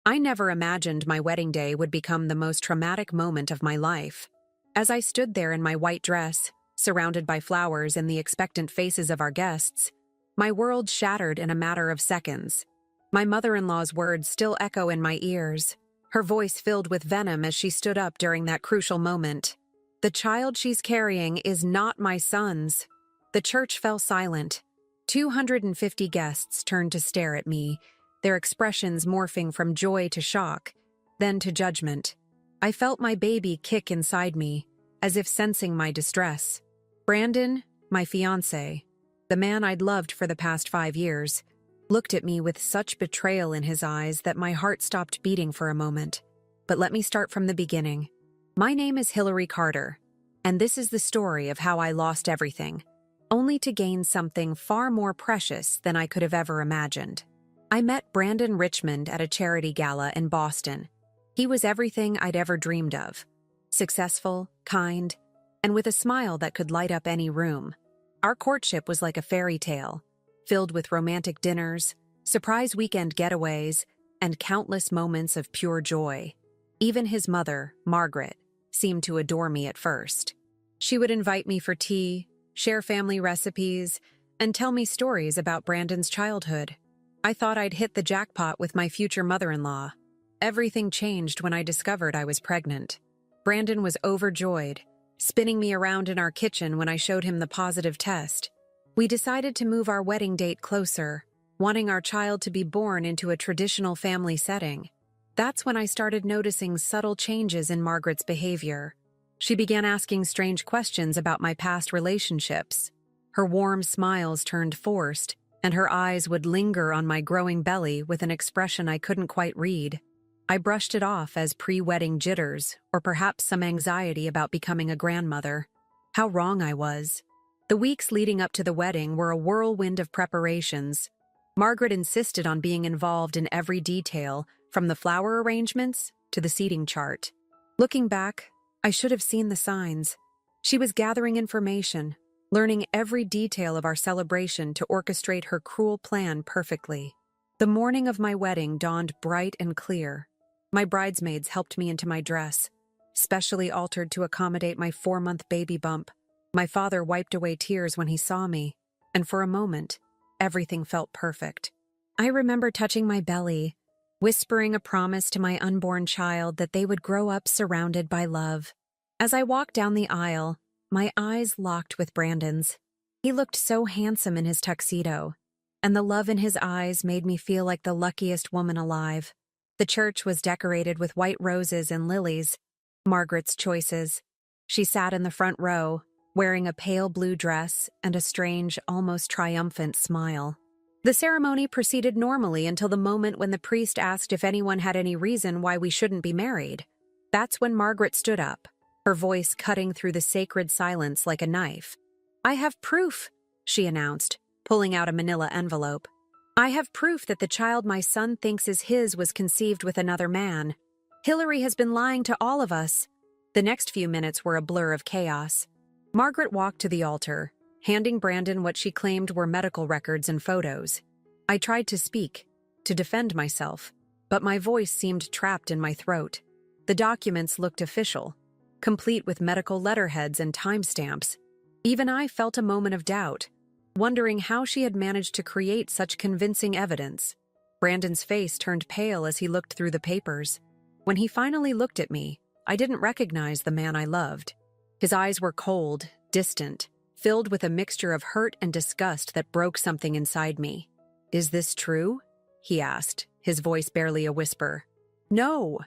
I never imagined my wedding day would become the most traumatic moment of my life. As I stood there in my white dress, surrounded by flowers and the expectant faces of our guests, my world shattered in a matter of seconds. My mother-in-law's words still echo in my ears, her voice filled with venom as she stood up during that crucial moment. "The child she's carrying is not my son's." The church fell silent. 250 guests turned to stare at me, their expressions morphing from joy to shock, then to judgment. I felt my baby kick inside me, as if sensing my distress. Brandon, my fiancé, the man I'd loved for the past 5 years, looked at me with such betrayal in his eyes that my heart stopped beating for a moment. But let me start from the beginning. My name is Hillary Carter, and this is the story of how I lost everything, only to gain something far more precious than I could have ever imagined. I met Brandon Richmond at a charity gala in Boston. He was everything I'd ever dreamed of. Successful, kind, and with a smile that could light up any room. Our courtship was like a fairy tale, filled with romantic dinners, surprise weekend getaways, and countless moments of pure joy. Even his mother, Margaret, seemed to adore me at first. She would invite me for tea, share family recipes, and tell me stories about Brandon's childhood. I thought I'd hit the jackpot with my future mother-in-law. Everything changed when I discovered I was pregnant. Brandon was overjoyed, spinning me around in our kitchen when I showed him the positive test. We decided to move our wedding date closer, wanting our child to be born into a traditional family setting. That's when I started noticing subtle changes in Margaret's behavior. She began asking strange questions about my past relationships. Her warm smiles turned forced, and her eyes would linger on my growing belly with an expression I couldn't quite read. I brushed it off as pre-wedding jitters, or perhaps some anxiety about becoming a grandmother. How wrong I was. The weeks leading up to the wedding were a whirlwind of preparations. Margaret insisted on being involved in every detail, from the flower arrangements to the seating chart. Looking back, I should have seen the signs. She was gathering information, learning every detail of our celebration to orchestrate her cruel plan perfectly. The morning of my wedding dawned bright and clear. My bridesmaids helped me into my dress, specially altered to accommodate my 4-month baby bump. My father wiped away tears when he saw me, and for a moment, everything felt perfect. I remember touching my belly, whispering a promise to my unborn child that they would grow up surrounded by love. As I walked down the aisle, my eyes locked with Brandon's. He looked so handsome in his tuxedo, and the love in his eyes made me feel like the luckiest woman alive. The church was decorated with white roses and lilies, Margaret's choices. She sat in the front row, wearing a pale blue dress and a strange, almost triumphant smile. The ceremony proceeded normally until the moment when the priest asked if anyone had any reason why we shouldn't be married. That's when Margaret stood up, her voice cutting through the sacred silence like a knife. "I have proof," she announced, pulling out a manila envelope. "I have proof that the child my son thinks is his was conceived with another man. Hillary has been lying to all of us." The next few minutes were a blur of chaos. Margaret walked to the altar, handing Brandon what she claimed were medical records and photos. I tried to speak, to defend myself, but my voice seemed trapped in my throat. The documents looked official, complete with medical letterheads and timestamps. Even I felt a moment of doubt, wondering how she had managed to create such convincing evidence. Brandon's face turned pale as he looked through the papers. When he finally looked at me, I didn't recognize the man I loved. His eyes were cold, distant, filled with a mixture of hurt and disgust that broke something inside me. "Is this true?" he asked, his voice barely a whisper. "No!"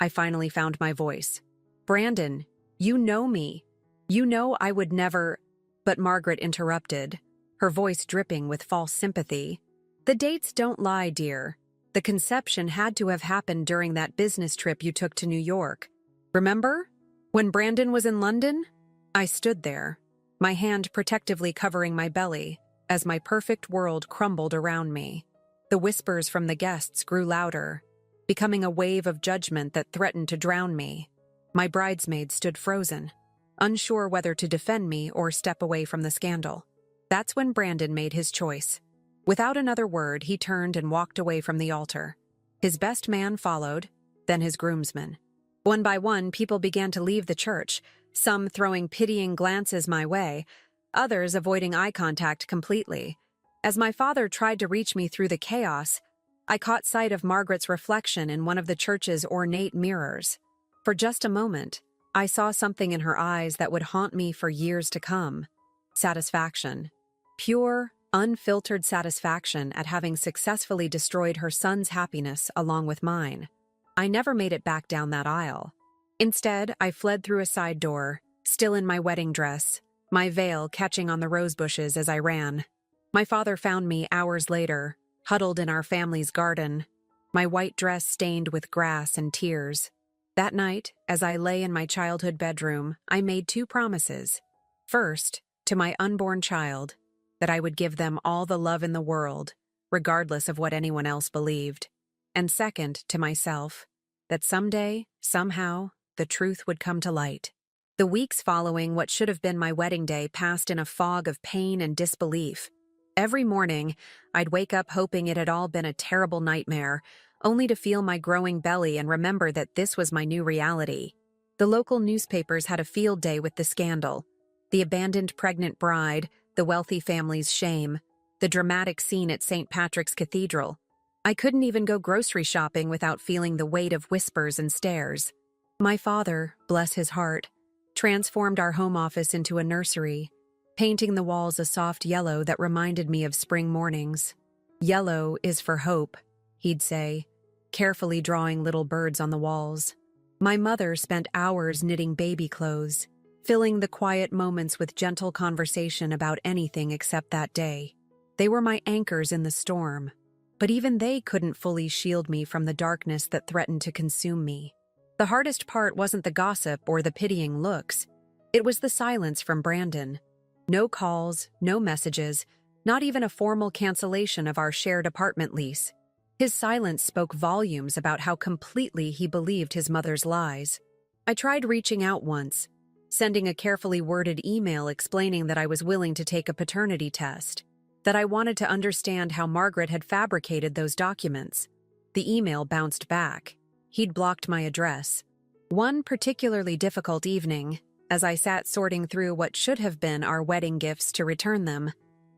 I finally found my voice. "Brandon, you know me. You know I would never—" But Margaret interrupted, her voice dripping with false sympathy. "The dates don't lie, dear. The conception had to have happened during that business trip you took to New York. Remember? When Brandon was in London?" I stood there, my hand protectively covering my belly, as my perfect world crumbled around me. The whispers from the guests grew louder, becoming a wave of judgment that threatened to drown me. My bridesmaid stood frozen, unsure whether to defend me or step away from the scandal. That's when Brandon made his choice. Without another word, he turned and walked away from the altar. His best man followed, then his groomsmen. One by one, people began to leave the church, some throwing pitying glances my way, others avoiding eye contact completely. As my father tried to reach me through the chaos, I caught sight of Margaret's reflection in one of the church's ornate mirrors. For just a moment, I saw something in her eyes that would haunt me for years to come. Satisfaction. Pure, unfiltered satisfaction at having successfully destroyed her son's happiness along with mine. I never made it back down that aisle. Instead, I fled through a side door, still in my wedding dress, my veil catching on the rose bushes as I ran. My father found me hours later, huddled in our family's garden, my white dress stained with grass and tears. That night, as I lay in my childhood bedroom, I made two promises. First, to my unborn child, that I would give them all the love in the world, regardless of what anyone else believed. And second, to myself, that someday, somehow, the truth would come to light. The weeks following what should have been my wedding day passed in a fog of pain and disbelief. Every morning, I'd wake up hoping it had all been a terrible nightmare, only to feel my growing belly and remember that this was my new reality. The local newspapers had a field day with the scandal. The abandoned pregnant bride, the wealthy family's shame, the dramatic scene at St. Patrick's Cathedral. I couldn't even go grocery shopping without feeling the weight of whispers and stares. My father, bless his heart, transformed our home office into a nursery, painting the walls a soft yellow that reminded me of spring mornings. "Yellow is for hope," he'd say, carefully drawing little birds on the walls. My mother spent hours knitting baby clothes, filling the quiet moments with gentle conversation about anything except that day. They were my anchors in the storm, but even they couldn't fully shield me from the darkness that threatened to consume me. The hardest part wasn't the gossip or the pitying looks. It was the silence from Brandon. No calls, no messages, not even a formal cancellation of our shared apartment lease. His silence spoke volumes about how completely he believed his mother's lies. I tried reaching out once, sending a carefully worded email explaining that I was willing to take a paternity test, that I wanted to understand how Margaret had fabricated those documents. The email bounced back. He'd blocked my address. One particularly difficult evening, as I sat sorting through what should have been our wedding gifts to return them,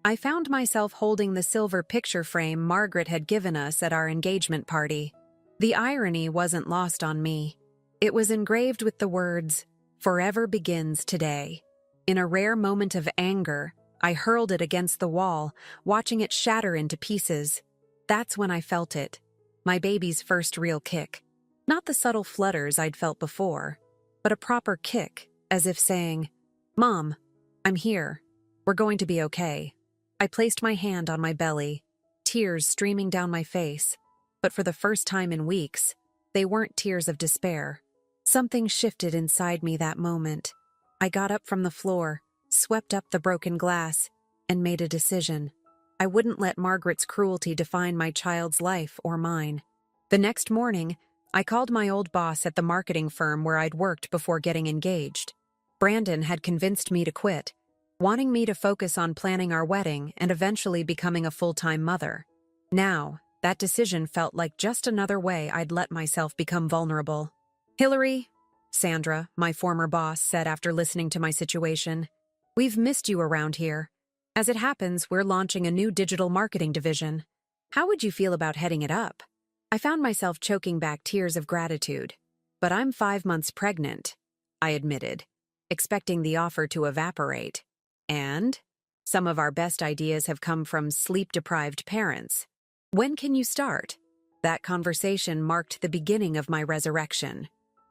I found myself holding the silver picture frame Margaret had given us at our engagement party. The irony wasn't lost on me. It was engraved with the words, "Forever begins today." In a rare moment of anger, I hurled it against the wall, watching it shatter into pieces. That's when I felt it, my baby's first real kick. Not the subtle flutters I'd felt before, but a proper kick, as if saying, "Mom, I'm here. We're going to be okay." I placed my hand on my belly, tears streaming down my face, but for the first time in weeks, they weren't tears of despair. Something shifted inside me that moment. I got up from the floor, swept up the broken glass, and made a decision. I wouldn't let Margaret's cruelty define my child's life or mine. The next morning, I called my old boss at the marketing firm where I'd worked before getting engaged. Brandon had convinced me to quit, wanting me to focus on planning our wedding and eventually becoming a full-time mother. Now, that decision felt like just another way I'd let myself become vulnerable. "Hillary," Sandra, my former boss, said after listening to my situation, "we've missed you around here. As it happens, we're launching a new digital marketing division. How would you feel about heading it up?" I found myself choking back tears of gratitude. "But I'm 5 months pregnant," I admitted, expecting the offer to evaporate. "And some of our best ideas have come from sleep-deprived parents. When can you start?" That conversation marked the beginning of my resurrection.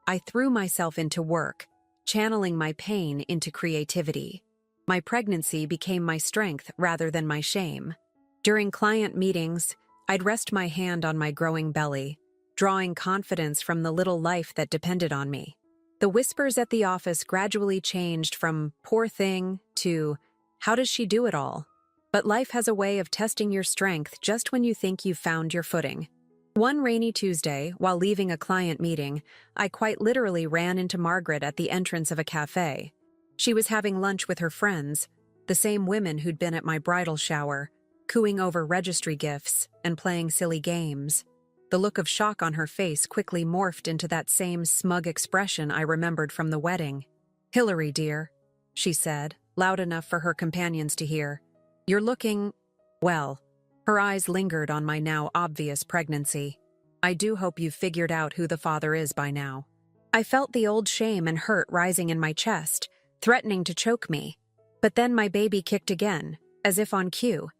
I threw myself into work, channeling my pain into creativity. My pregnancy became my strength rather than my shame. During client meetings, I'd rest my hand on my growing belly, drawing confidence from the little life that depended on me. The whispers at the office gradually changed from "poor thing" to "how does she do it all?" But life has a way of testing your strength just when you think you've found your footing. One rainy Tuesday, while leaving a client meeting, I quite literally ran into Margaret at the entrance of a cafe. She was having lunch with her friends, the same women who'd been at my bridal shower, cooing over registry gifts and playing silly games. The look of shock on her face quickly morphed into that same smug expression I remembered from the wedding. "Hillary, dear," she said, loud enough for her companions to hear. "You're looking, well." Her eyes lingered on my now obvious pregnancy. "I do hope you've figured out who the father is by now." I felt the old shame and hurt rising in my chest, threatening to choke me. But then my baby kicked again, as if on cue,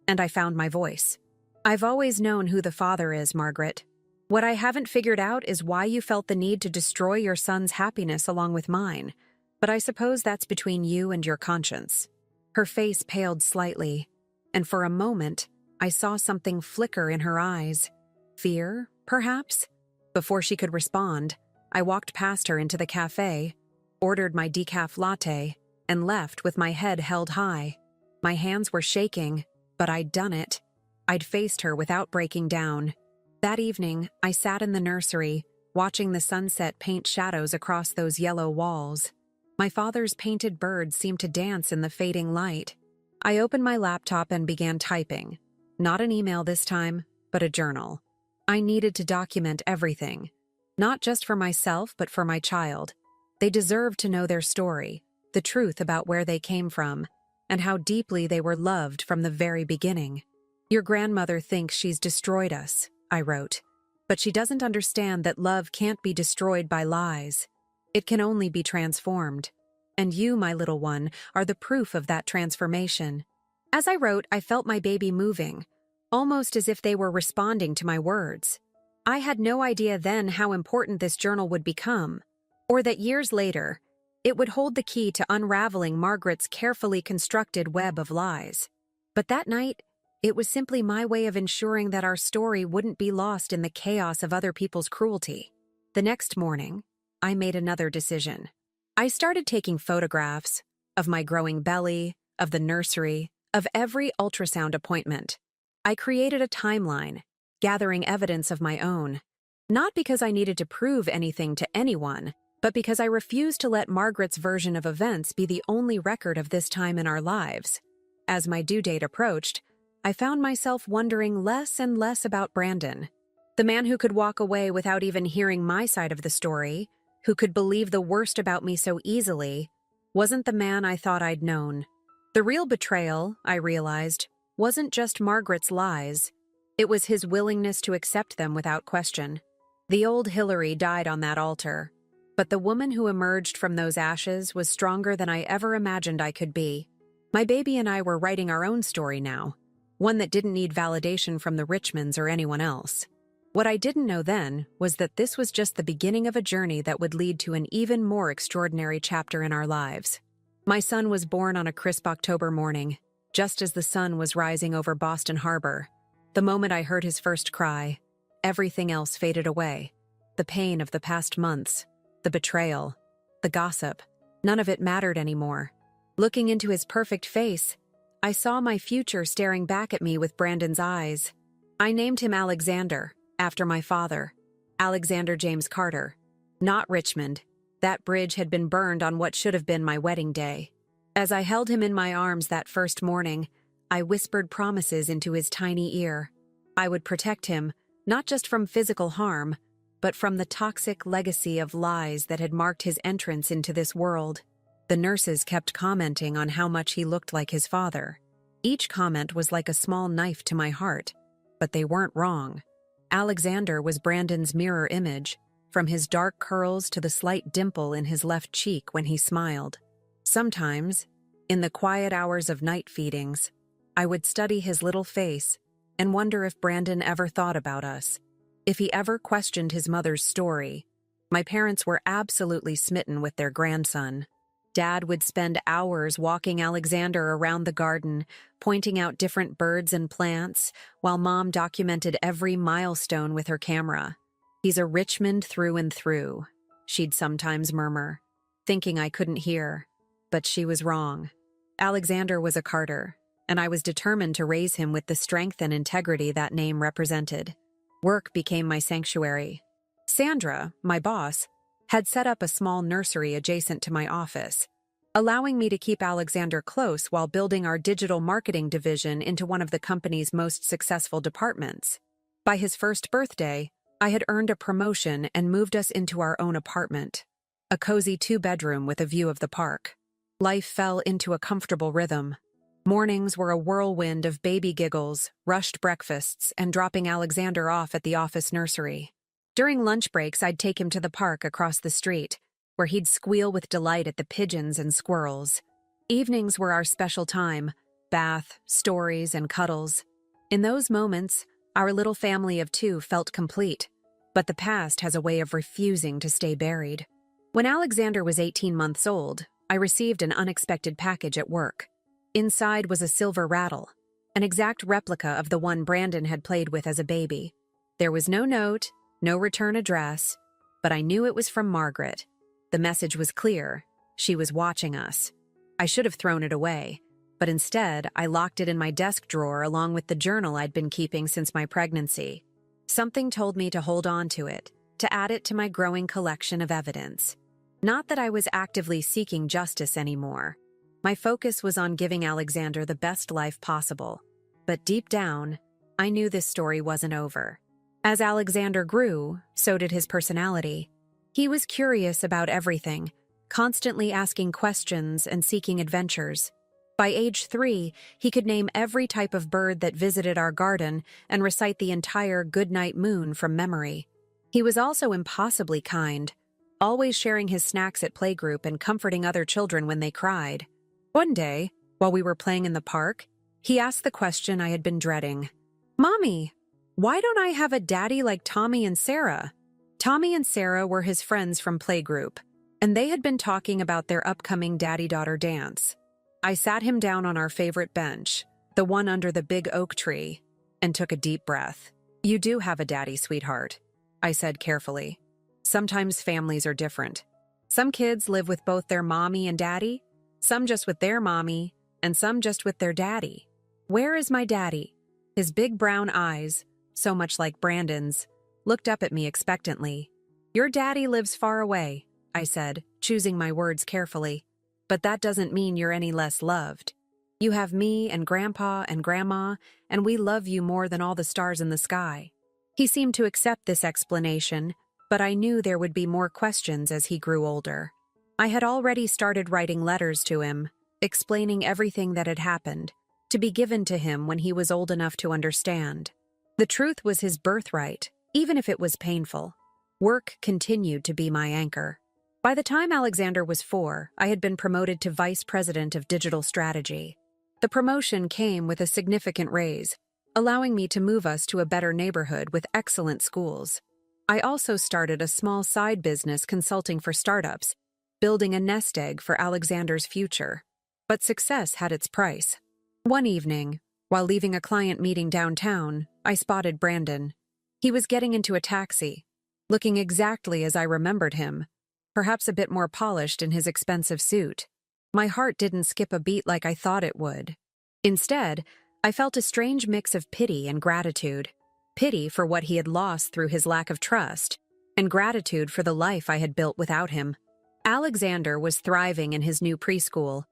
and I found my voice. "I've always known who the father is, Margaret. What I haven't figured out is why you felt the need to destroy your son's happiness along with mine. But I suppose that's between you and your conscience." Her face paled slightly, and for a moment, I saw something flicker in her eyes. Fear, perhaps? Before she could respond, I walked past her into the cafe, ordered my decaf latte, and left with my head held high. My hands were shaking, but I'd done it. I'd faced her without breaking down. That evening, I sat in the nursery, watching the sunset paint shadows across those yellow walls. My father's painted birds seemed to dance in the fading light. I opened my laptop and began typing. Not an email this time, but a journal. I needed to document everything. Not just for myself, but for my child. They deserved to know their story, the truth about where they came from, and how deeply they were loved from the very beginning. "Your grandmother thinks she's destroyed us," I wrote. "But she doesn't understand that love can't be destroyed by lies. It can only be transformed. And you, my little one, are the proof of that transformation." As I wrote, I felt my baby moving, almost as if they were responding to my words. I had no idea then how important this journal would become, or that years later, it would hold the key to unraveling Margaret's carefully constructed web of lies. But that night, it was simply my way of ensuring that our story wouldn't be lost in the chaos of other people's cruelty. The next morning, I made another decision. I started taking photographs of my growing belly, of the nursery, of every ultrasound appointment. I created a timeline, gathering evidence of my own. Not because I needed to prove anything to anyone, but because I refused to let Margaret's version of events be the only record of this time in our lives. As my due date approached, I found myself wondering less and less about Brandon. The man who could walk away without even hearing my side of the story, who could believe the worst about me so easily, wasn't the man I thought I'd known. The real betrayal, I realized, wasn't just Margaret's lies. It was his willingness to accept them without question. The old Hillary died on that altar, but the woman who emerged from those ashes was stronger than I ever imagined I could be. My baby and I were writing our own story now, one that didn't need validation from the Richmonds or anyone else. What I didn't know then was that this was just the beginning of a journey that would lead to an even more extraordinary chapter in our lives. My son was born on a crisp October morning, just as the sun was rising over Boston Harbor. The moment I heard his first cry, everything else faded away. The pain of the past months, the betrayal, the gossip, none of it mattered anymore. Looking into his perfect face, I saw my future staring back at me with Brandon's eyes. I named him Alexander, after my father, Alexander James Carter. Not Richmond. That bridge had been burned on what should have been my wedding day. As I held him in my arms that first morning, I whispered promises into his tiny ear. I would protect him, not just from physical harm, but from the toxic legacy of lies that had marked his entrance into this world. The nurses kept commenting on how much he looked like his father. Each comment was like a small knife to my heart, but they weren't wrong. Alexander was Brandon's mirror image, from his dark curls to the slight dimple in his left cheek when he smiled. Sometimes, in the quiet hours of night feedings, I would study his little face and wonder if Brandon ever thought about us, if he ever questioned his mother's story. My parents were absolutely smitten with their grandson. Dad would spend hours walking Alexander around the garden, pointing out different birds and plants, while Mom documented every milestone with her camera. "He's a Richmond through and through," she'd sometimes murmur, thinking I couldn't hear. But she was wrong. Alexander was a Carter, and I was determined to raise him with the strength and integrity that name represented. Work became my sanctuary. Sandra, my boss, had set up a small nursery adjacent to my office, allowing me to keep Alexander close while building our digital marketing division into one of the company's most successful departments. By his first birthday, I had earned a promotion and moved us into our own apartment, a cozy two-bedroom with a view of the park. Life fell into a comfortable rhythm. Mornings were a whirlwind of baby giggles, rushed breakfasts, and dropping Alexander off at the office nursery. During lunch breaks, I'd take him to the park across the street, where he'd squeal with delight at the pigeons and squirrels. Evenings were our special time: bath, stories, and cuddles. In those moments, our little family of two felt complete, but the past has a way of refusing to stay buried. When Alexander was 18 months old, I received an unexpected package at work. Inside was a silver rattle, an exact replica of the one Brandon had played with as a baby. There was no note, no return address, but I knew it was from Margaret. The message was clear: she was watching us. I should have thrown it away, but instead I locked it in my desk drawer along with the journal I'd been keeping since my pregnancy. Something told me to hold on to it, to add it to my growing collection of evidence. Not that I was actively seeking justice anymore. My focus was on giving Alexander the best life possible. But deep down, I knew this story wasn't over. As Alexander grew, so did his personality. He was curious about everything, constantly asking questions and seeking adventures. By age 3, he could name every type of bird that visited our garden and recite the entire goodnight moon from memory. He was also impossibly kind, always sharing his snacks at playgroup and comforting other children when they cried. One day, while we were playing in the park, he asked the question I had been dreading. "Mommy, why don't I have a daddy like Tommy and Sarah?" Tommy and Sarah were his friends from playgroup, and they had been talking about their upcoming daddy-daughter dance. I sat him down on our favorite bench, the one under the big oak tree, and took a deep breath. "You do have a daddy, sweetheart," I said carefully. "Sometimes families are different. Some kids live with both their mommy and daddy, some just with their mommy, and some just with their daddy. Where is my daddy?" His big brown eyes, so much like Brandon's, looked up at me expectantly. "Your daddy lives far away," I said, choosing my words carefully. "But that doesn't mean you're any less loved. You have me and Grandpa and Grandma, and we love you more than all the stars in the sky." He seemed to accept this explanation, but I knew there would be more questions as he grew older. I had already started writing letters to him, explaining everything that had happened, to be given to him when he was old enough to understand. The truth was his birthright, even if it was painful. Work continued to be my anchor. By the time Alexander was 4, I had been promoted to Vice President of Digital Strategy. The promotion came with a significant raise, allowing me to move us to a better neighborhood with excellent schools. I also started a small side business consulting for startups, building a nest egg for Alexander's future. But success had its price. One evening, while leaving a client meeting downtown, I spotted Brandon. He was getting into a taxi, looking exactly as I remembered him, perhaps a bit more polished in his expensive suit. My heart didn't skip a beat like I thought it would. Instead, I felt a strange mix of pity and gratitude. Pity for what he had lost through his lack of trust, and gratitude for the life I had built without him. Alexander was thriving in his new preschool.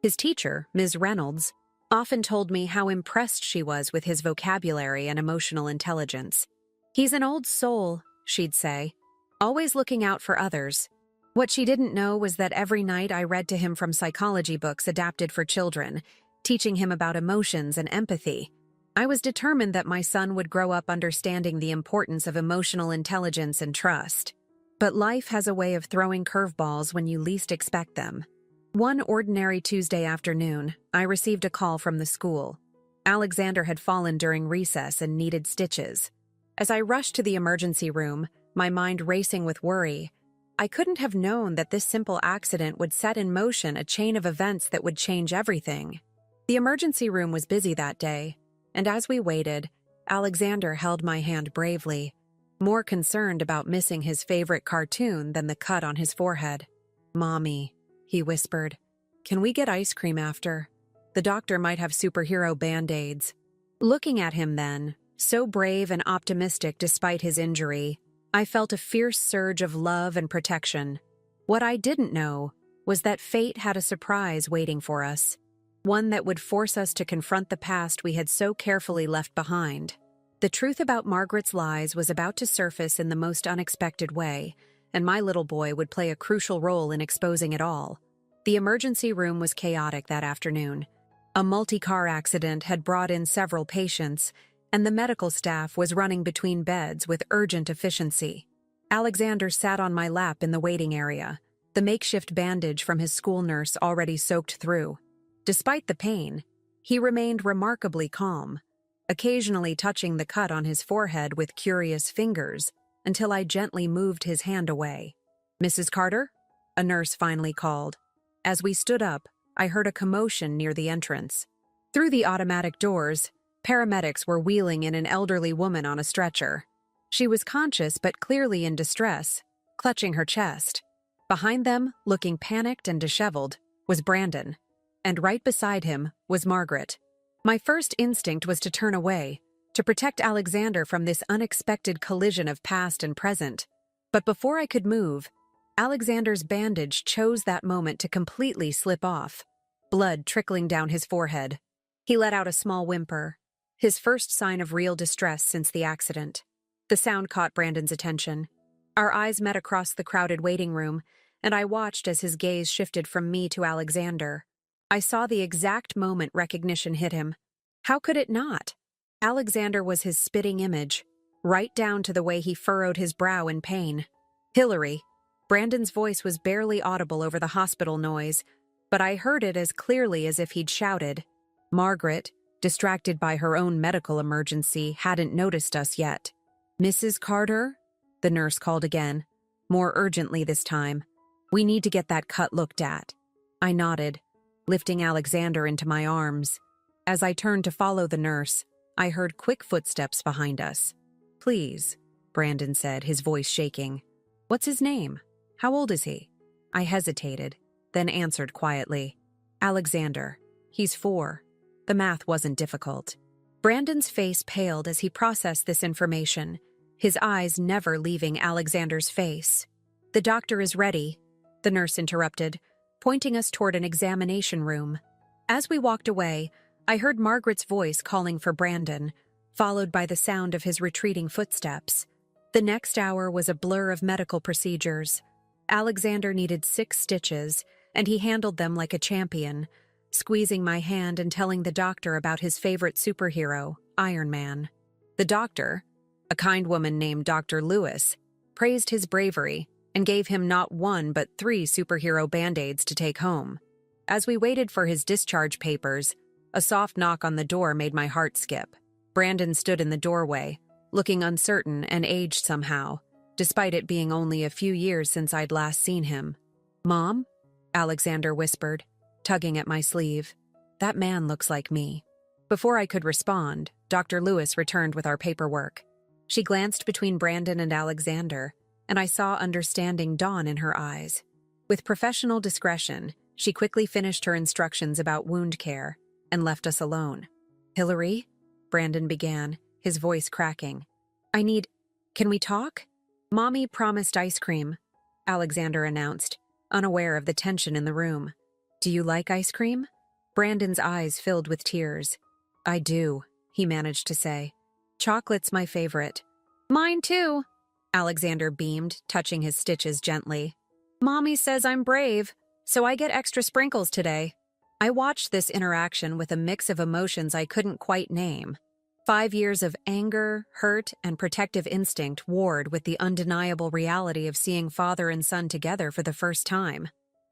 His teacher, Ms. Reynolds, often told me how impressed she was with his vocabulary and emotional intelligence. "He's an old soul," she'd say, "always looking out for others." What she didn't know was that every night I read to him from psychology books adapted for children, teaching him about emotions and empathy. I was determined that my son would grow up understanding the importance of emotional intelligence and trust. But life has a way of throwing curveballs when you least expect them. One ordinary Tuesday afternoon, I received a call from the school. Alexander had fallen during recess and needed stitches. As I rushed to the emergency room, my mind racing with worry, I couldn't have known that this simple accident would set in motion a chain of events that would change everything. The emergency room was busy that day, and as we waited, Alexander held my hand bravely, more concerned about missing his favorite cartoon than the cut on his forehead. "Mommy," he whispered, "can we get ice cream after? The doctor might have superhero Band-Aids." Looking at him then, so brave and optimistic despite his injury, I felt a fierce surge of love and protection. What I didn't know was that fate had a surprise waiting for us, one that would force us to confront the past we had so carefully left behind. The truth about Margaret's lies was about to surface in the most unexpected way, and my little boy would play a crucial role in exposing it all. The emergency room was chaotic that afternoon. A multi-car accident had brought in several patients, and the medical staff was running between beds with urgent efficiency. Alexander sat on my lap in the waiting area, the makeshift bandage from his school nurse already soaked through. Despite the pain, he remained remarkably calm, occasionally touching the cut on his forehead with curious fingers until I gently moved his hand away. "Mrs. Carter?" a nurse finally called. As we stood up, I heard a commotion near the entrance. Through the automatic doors, paramedics were wheeling in an elderly woman on a stretcher. She was conscious but clearly in distress, clutching her chest. Behind them, looking panicked and disheveled, was Brandon, and right beside him was Margaret. My first instinct was to turn away, to protect Alexander from this unexpected collision of past and present. But before I could move, Alexander's bandage chose that moment to completely slip off, blood trickling down his forehead. He let out a small whimper, his first sign of real distress since the accident. The sound caught Brandon's attention. Our eyes met across the crowded waiting room, and I watched as his gaze shifted from me to Alexander. I saw the exact moment recognition hit him. How could it not? Alexander was his spitting image, right down to the way he furrowed his brow in pain. "Hillary." Brandon's voice was barely audible over the hospital noise, but I heard it as clearly as if he'd shouted. Margaret, distracted by her own medical emergency, hadn't noticed us yet. "Mrs. Carter?" the nurse called again, more urgently this time. "We need to get that cut looked at." I nodded, lifting Alexander into my arms. As I turned to follow the nurse, I heard quick footsteps behind us. "Please," Brandon said, his voice shaking. "What's his name? How old is he?" I hesitated, then answered quietly. "Alexander. He's 4. The math wasn't difficult. Brandon's face paled as he processed this information, his eyes never leaving Alexander's face. "The doctor is ready," the nurse interrupted, pointing us toward an examination room. As we walked away, I heard Margaret's voice calling for Brandon, followed by the sound of his retreating footsteps. The next hour was a blur of medical procedures. Alexander needed 6 stitches, and he handled them like a champion, squeezing my hand and telling the doctor about his favorite superhero, Iron Man. The doctor, a kind woman named Dr. Lewis, praised his bravery and gave him not 1 but 3 superhero band-aids to take home. As we waited for his discharge papers, a soft knock on the door made my heart skip. Brandon stood in the doorway, looking uncertain and aged somehow, despite it being only a few years since I'd last seen him. "Mom?" Alexander whispered, tugging at my sleeve. "That man looks like me." Before I could respond, Dr. Lewis returned with our paperwork. She glanced between Brandon and Alexander, and I saw understanding dawn in her eyes. With professional discretion, she quickly finished her instructions about wound care and left us alone. "Hillary?" Brandon began, his voice cracking. Can we talk?" "Mommy promised ice cream," Alexander announced, unaware of the tension in the room. "Do you like ice cream?" Brandon's eyes filled with tears. "I do," he managed to say. "Chocolate's my favorite." "Mine too," Alexander beamed, touching his stitches gently. "Mommy says I'm brave, so I get extra sprinkles today." I watched this interaction with a mix of emotions I couldn't quite name. 5 years of anger, hurt, and protective instinct warred with the undeniable reality of seeing father and son together for the first time.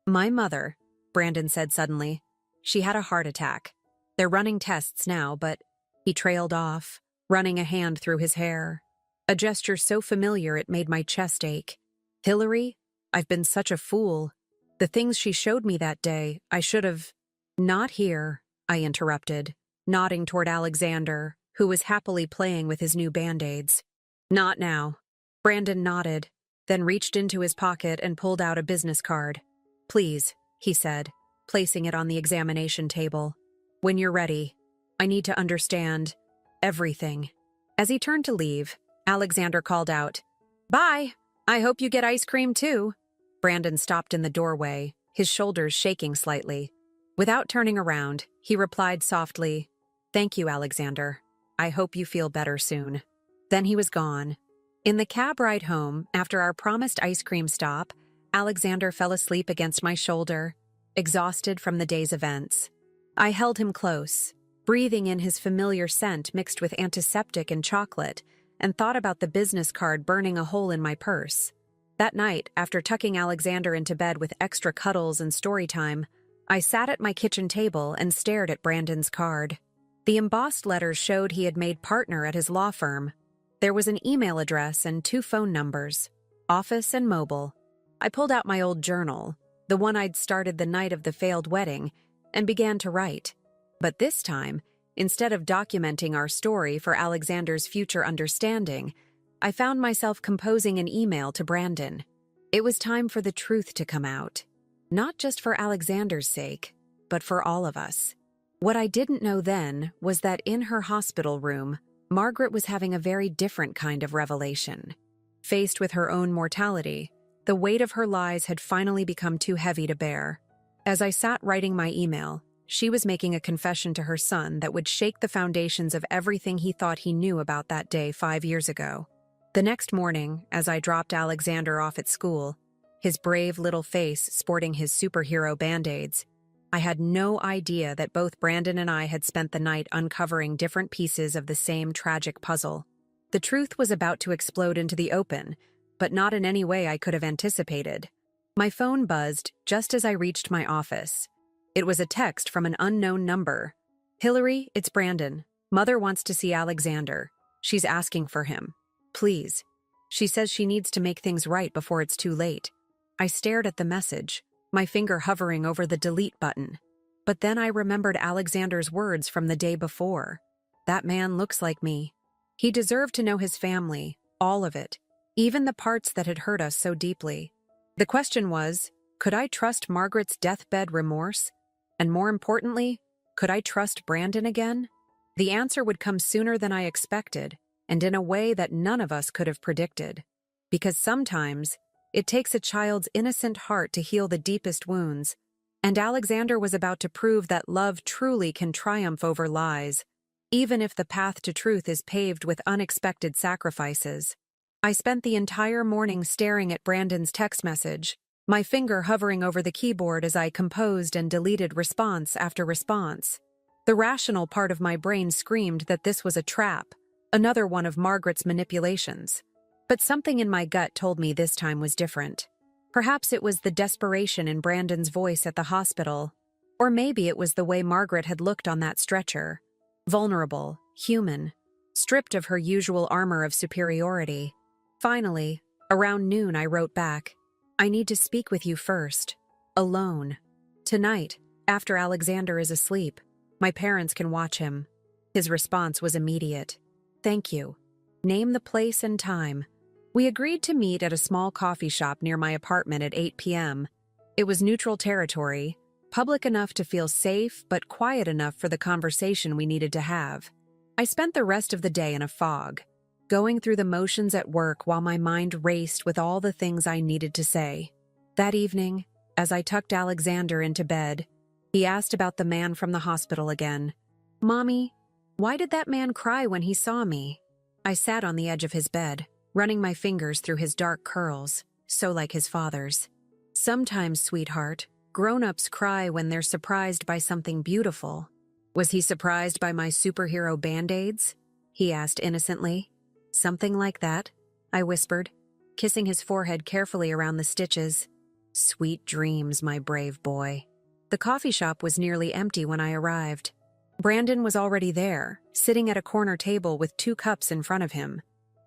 "My mother," Brandon said suddenly. "She had a heart attack. They're running tests now, but—" He trailed off, running a hand through his hair. A gesture so familiar it made my chest ache. "Hillary, I've been such a fool. The things she showed me that day, I should have—" "Not here," I interrupted, nodding toward Alexander, who was happily playing with his new band-aids. "Not now." Brandon nodded, then reached into his pocket and pulled out a business card. "Please," he said, placing it on the examination table. "When you're ready, I need to understand everything." As he turned to leave, Alexander called out, "Bye! I hope you get ice cream too." Brandon stopped in the doorway, his shoulders shaking slightly. Without turning around, he replied softly, "Thank you, Alexander." I hope you feel better soon." Then he was gone. In the cab ride home, after our promised ice cream stop, Alexander fell asleep against my shoulder, exhausted from the day's events. I held him close, breathing in his familiar scent mixed with antiseptic and chocolate, and thought about the business card burning a hole in my purse. That night, after tucking Alexander into bed with extra cuddles and story time, I sat at my kitchen table and stared at Brandon's card. The embossed letters showed he had made partner at his law firm. There was an email address and 2 phone numbers, office and mobile. I pulled out my old journal, the one I'd started the night of the failed wedding, and began to write. But this time, instead of documenting our story for Alexander's future understanding, I found myself composing an email to Brandon. It was time for the truth to come out. Not just for Alexander's sake, but for all of us. What I didn't know then was that in her hospital room, Margaret was having a very different kind of revelation. Faced with her own mortality, the weight of her lies had finally become too heavy to bear. As I sat writing my email, she was making a confession to her son that would shake the foundations of everything he thought he knew about that day 5 years ago. The next morning, as I dropped Alexander off at school, his brave little face sporting his superhero band-aids, I had no idea that both Brandon and I had spent the night uncovering different pieces of the same tragic puzzle. The truth was about to explode into the open, but not in any way I could have anticipated. My phone buzzed just as I reached my office. It was a text from an unknown number. "Hillary, it's Brandon. Mother wants to see Alexander. She's asking for him. Please. She says she needs to make things right before it's too late." I stared at the message, my finger hovering over the delete button. But then I remembered Alexander's words from the day before. "That man looks like me." He deserved to know his family, all of it, even the parts that had hurt us so deeply. The question was, could I trust Margaret's deathbed remorse? And more importantly, could I trust Brandon again? The answer would come sooner than I expected, and in a way that none of us could have predicted. Because sometimes, it takes a child's innocent heart to heal the deepest wounds, and Alexander was about to prove that love truly can triumph over lies, even if the path to truth is paved with unexpected sacrifices. I spent the entire morning staring at Brandon's text message, my finger hovering over the keyboard as I composed and deleted response after response. The rational part of my brain screamed that this was a trap, another one of Margaret's manipulations. But something in my gut told me this time was different. Perhaps it was the desperation in Brandon's voice at the hospital, or maybe it was the way Margaret had looked on that stretcher. Vulnerable, human, stripped of her usual armor of superiority. Finally, around noon I wrote back, "I need to speak with you first. Alone. Tonight, after Alexander is asleep. My parents can watch him." His response was immediate. "Thank you. Name the place and time." We agreed to meet at a small coffee shop near my apartment at 8 p.m. It was neutral territory, public enough to feel safe but quiet enough for the conversation we needed to have. I spent the rest of the day in a fog, going through the motions at work while my mind raced with all the things I needed to say. That evening, as I tucked Alexander into bed, he asked about the man from the hospital again. "Mommy, why did that man cry when he saw me?" I sat on the edge of his bed, running my fingers through his dark curls, so like his father's. "Sometimes, sweetheart, grown-ups cry when they're surprised by something beautiful." "Was he surprised by my superhero band-aids?" he asked innocently. "Something like that," I whispered, kissing his forehead carefully around the stitches. "Sweet dreams, my brave boy." The coffee shop was nearly empty when I arrived. Brandon was already there, sitting at a corner table with 2 cups in front of him.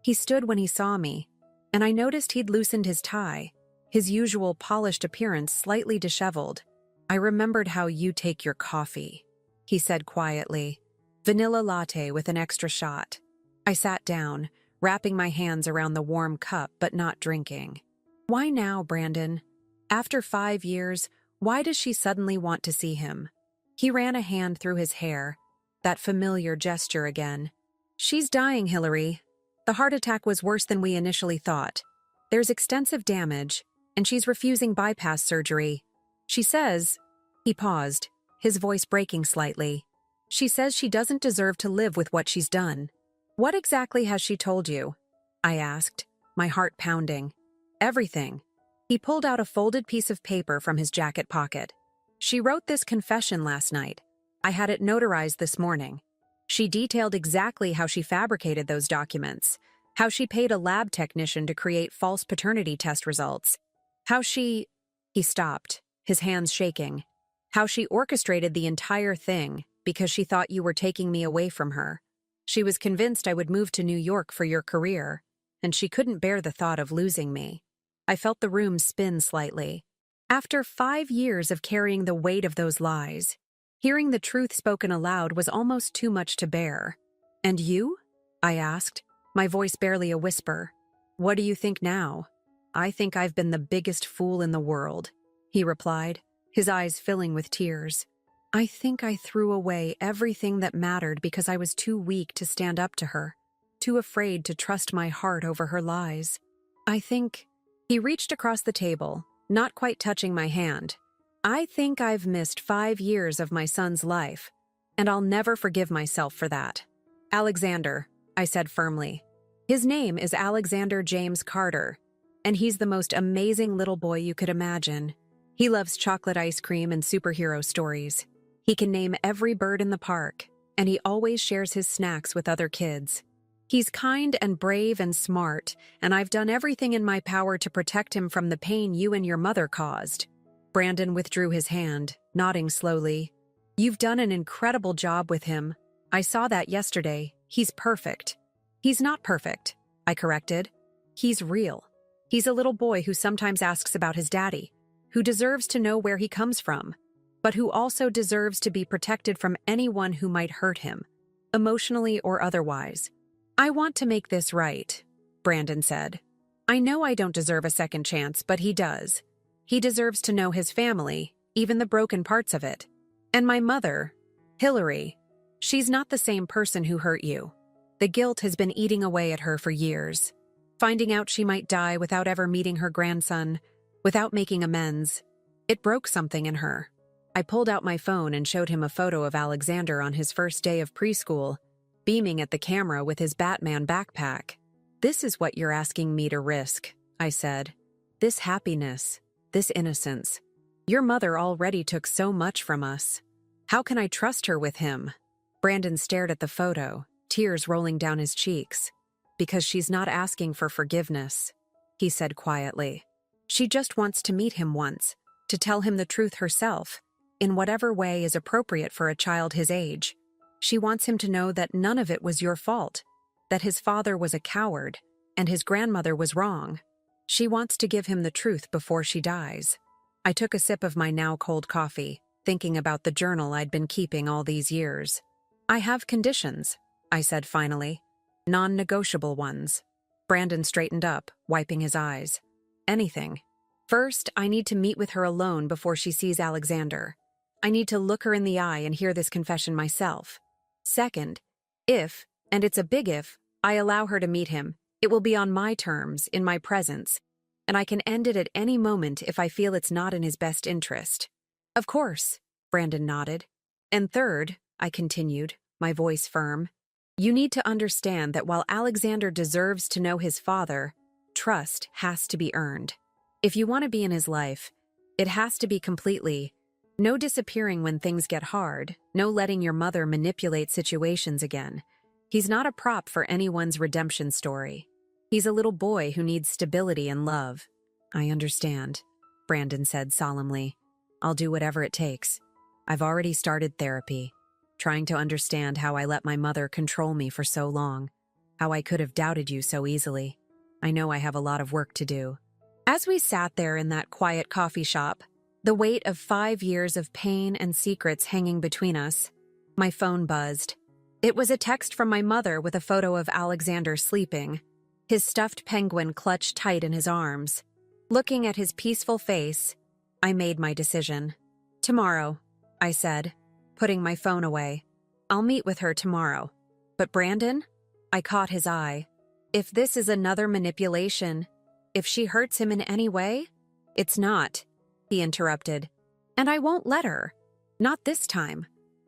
He stood when he saw me, and I noticed he'd loosened his tie, his usual polished appearance slightly disheveled. "I remembered how you take your coffee," he said quietly. "Vanilla latte with an extra shot." I sat down, wrapping my hands around the warm cup but not drinking. "Why now, Brandon? After 5 years, why does she suddenly want to see him?" He ran a hand through his hair, that familiar gesture again. "She's dying, Hillary. The heart attack was worse than we initially thought. There's extensive damage, and she's refusing bypass surgery. She says—" He paused, his voice breaking slightly. She says she doesn't deserve to live with what she's done. What exactly has she told you? I asked, my heart pounding. Everything. He pulled out a folded piece of paper from his jacket pocket. She wrote this confession last night. I had it notarized this morning. She detailed exactly how she fabricated those documents, how she paid a lab technician to create false paternity test results, how she— He stopped, his hands shaking. How she orchestrated the entire thing because she thought you were taking me away from her. She was convinced I would move to New York for your career, and she couldn't bear the thought of losing me. I felt the room spin slightly. After 5 years of carrying the weight of those lies, hearing the truth spoken aloud was almost too much to bear. And you? I asked, my voice barely a whisper. What do you think now? I think I've been the biggest fool in the world, he replied, his eyes filling with tears. I think I threw away everything that mattered because I was too weak to stand up to her, too afraid to trust my heart over her lies. I think— He reached across the table, not quite touching my hand. I think I've missed 5 years of my son's life, and I'll never forgive myself for that. Alexander, I said firmly. His name is Alexander James Carter, and he's the most amazing little boy you could imagine. He loves chocolate ice cream and superhero stories. He can name every bird in the park, and he always shares his snacks with other kids. He's kind and brave and smart, and I've done everything in my power to protect him from the pain you and your mother caused. Brandon withdrew his hand, nodding slowly. You've done an incredible job with him. I saw that yesterday. He's perfect. He's not perfect, I corrected. He's real. He's a little boy who sometimes asks about his daddy, who deserves to know where he comes from, but who also deserves to be protected from anyone who might hurt him, emotionally or otherwise. I want to make this right, Brandon said. I know I don't deserve a second chance, but he does. He deserves to know his family, even the broken parts of it. And my mother, Hillary, she's not the same person who hurt you. The guilt has been eating away at her for years. Finding out she might die without ever meeting her grandson, without making amends, it broke something in her. I pulled out my phone and showed him a photo of Alexander on his first day of preschool, beaming at the camera with his Batman backpack. This is what you're asking me to risk, I said. This happiness, this innocence. Your mother already took so much from us. How can I trust her with him? Brandon stared at the photo, tears rolling down his cheeks. Because she's not asking for forgiveness, he said quietly. She just wants to meet him once, to tell him the truth herself, in whatever way is appropriate for a child his age. She wants him to know that none of it was your fault, that his father was a coward, and his grandmother was wrong. She wants to give him the truth before she dies. I took a sip of my now cold coffee, thinking about the journal I'd been keeping all these years. I have conditions, I said finally. Non-negotiable ones. Brandon straightened up, wiping his eyes. Anything. First, I need to meet with her alone before she sees Alexander. I need to look her in the eye and hear this confession myself. Second, if, and it's a big if, I allow her to meet him, it will be on my terms, in my presence, and I can end it at any moment if I feel it's not in his best interest. Of course, Brandon nodded. And third, I continued, my voice firm, you need to understand that while Alexander deserves to know his father, trust has to be earned. If you want to be in his life, it has to be completely. No disappearing when things get hard, no letting your mother manipulate situations again. He's not a prop for anyone's redemption story. He's a little boy who needs stability and love. I understand, Brandon said solemnly. I'll do whatever it takes. I've already started therapy, trying to understand how I let my mother control me for so long, how I could have doubted you so easily. I know I have a lot of work to do. As we sat there in that quiet coffee shop, the weight of 5 years of pain and secrets hanging between us, my phone buzzed. It was a text from my mother with a photo of Alexander sleeping, his stuffed penguin clutched tight in his arms. Looking at his peaceful face, I made my decision. Tomorrow, I said, putting my phone away. I'll meet with her tomorrow. But Brandon? I caught his eye. If this is another manipulation, if she hurts him in any way, it's not, he interrupted. And I won't let her. Not this time.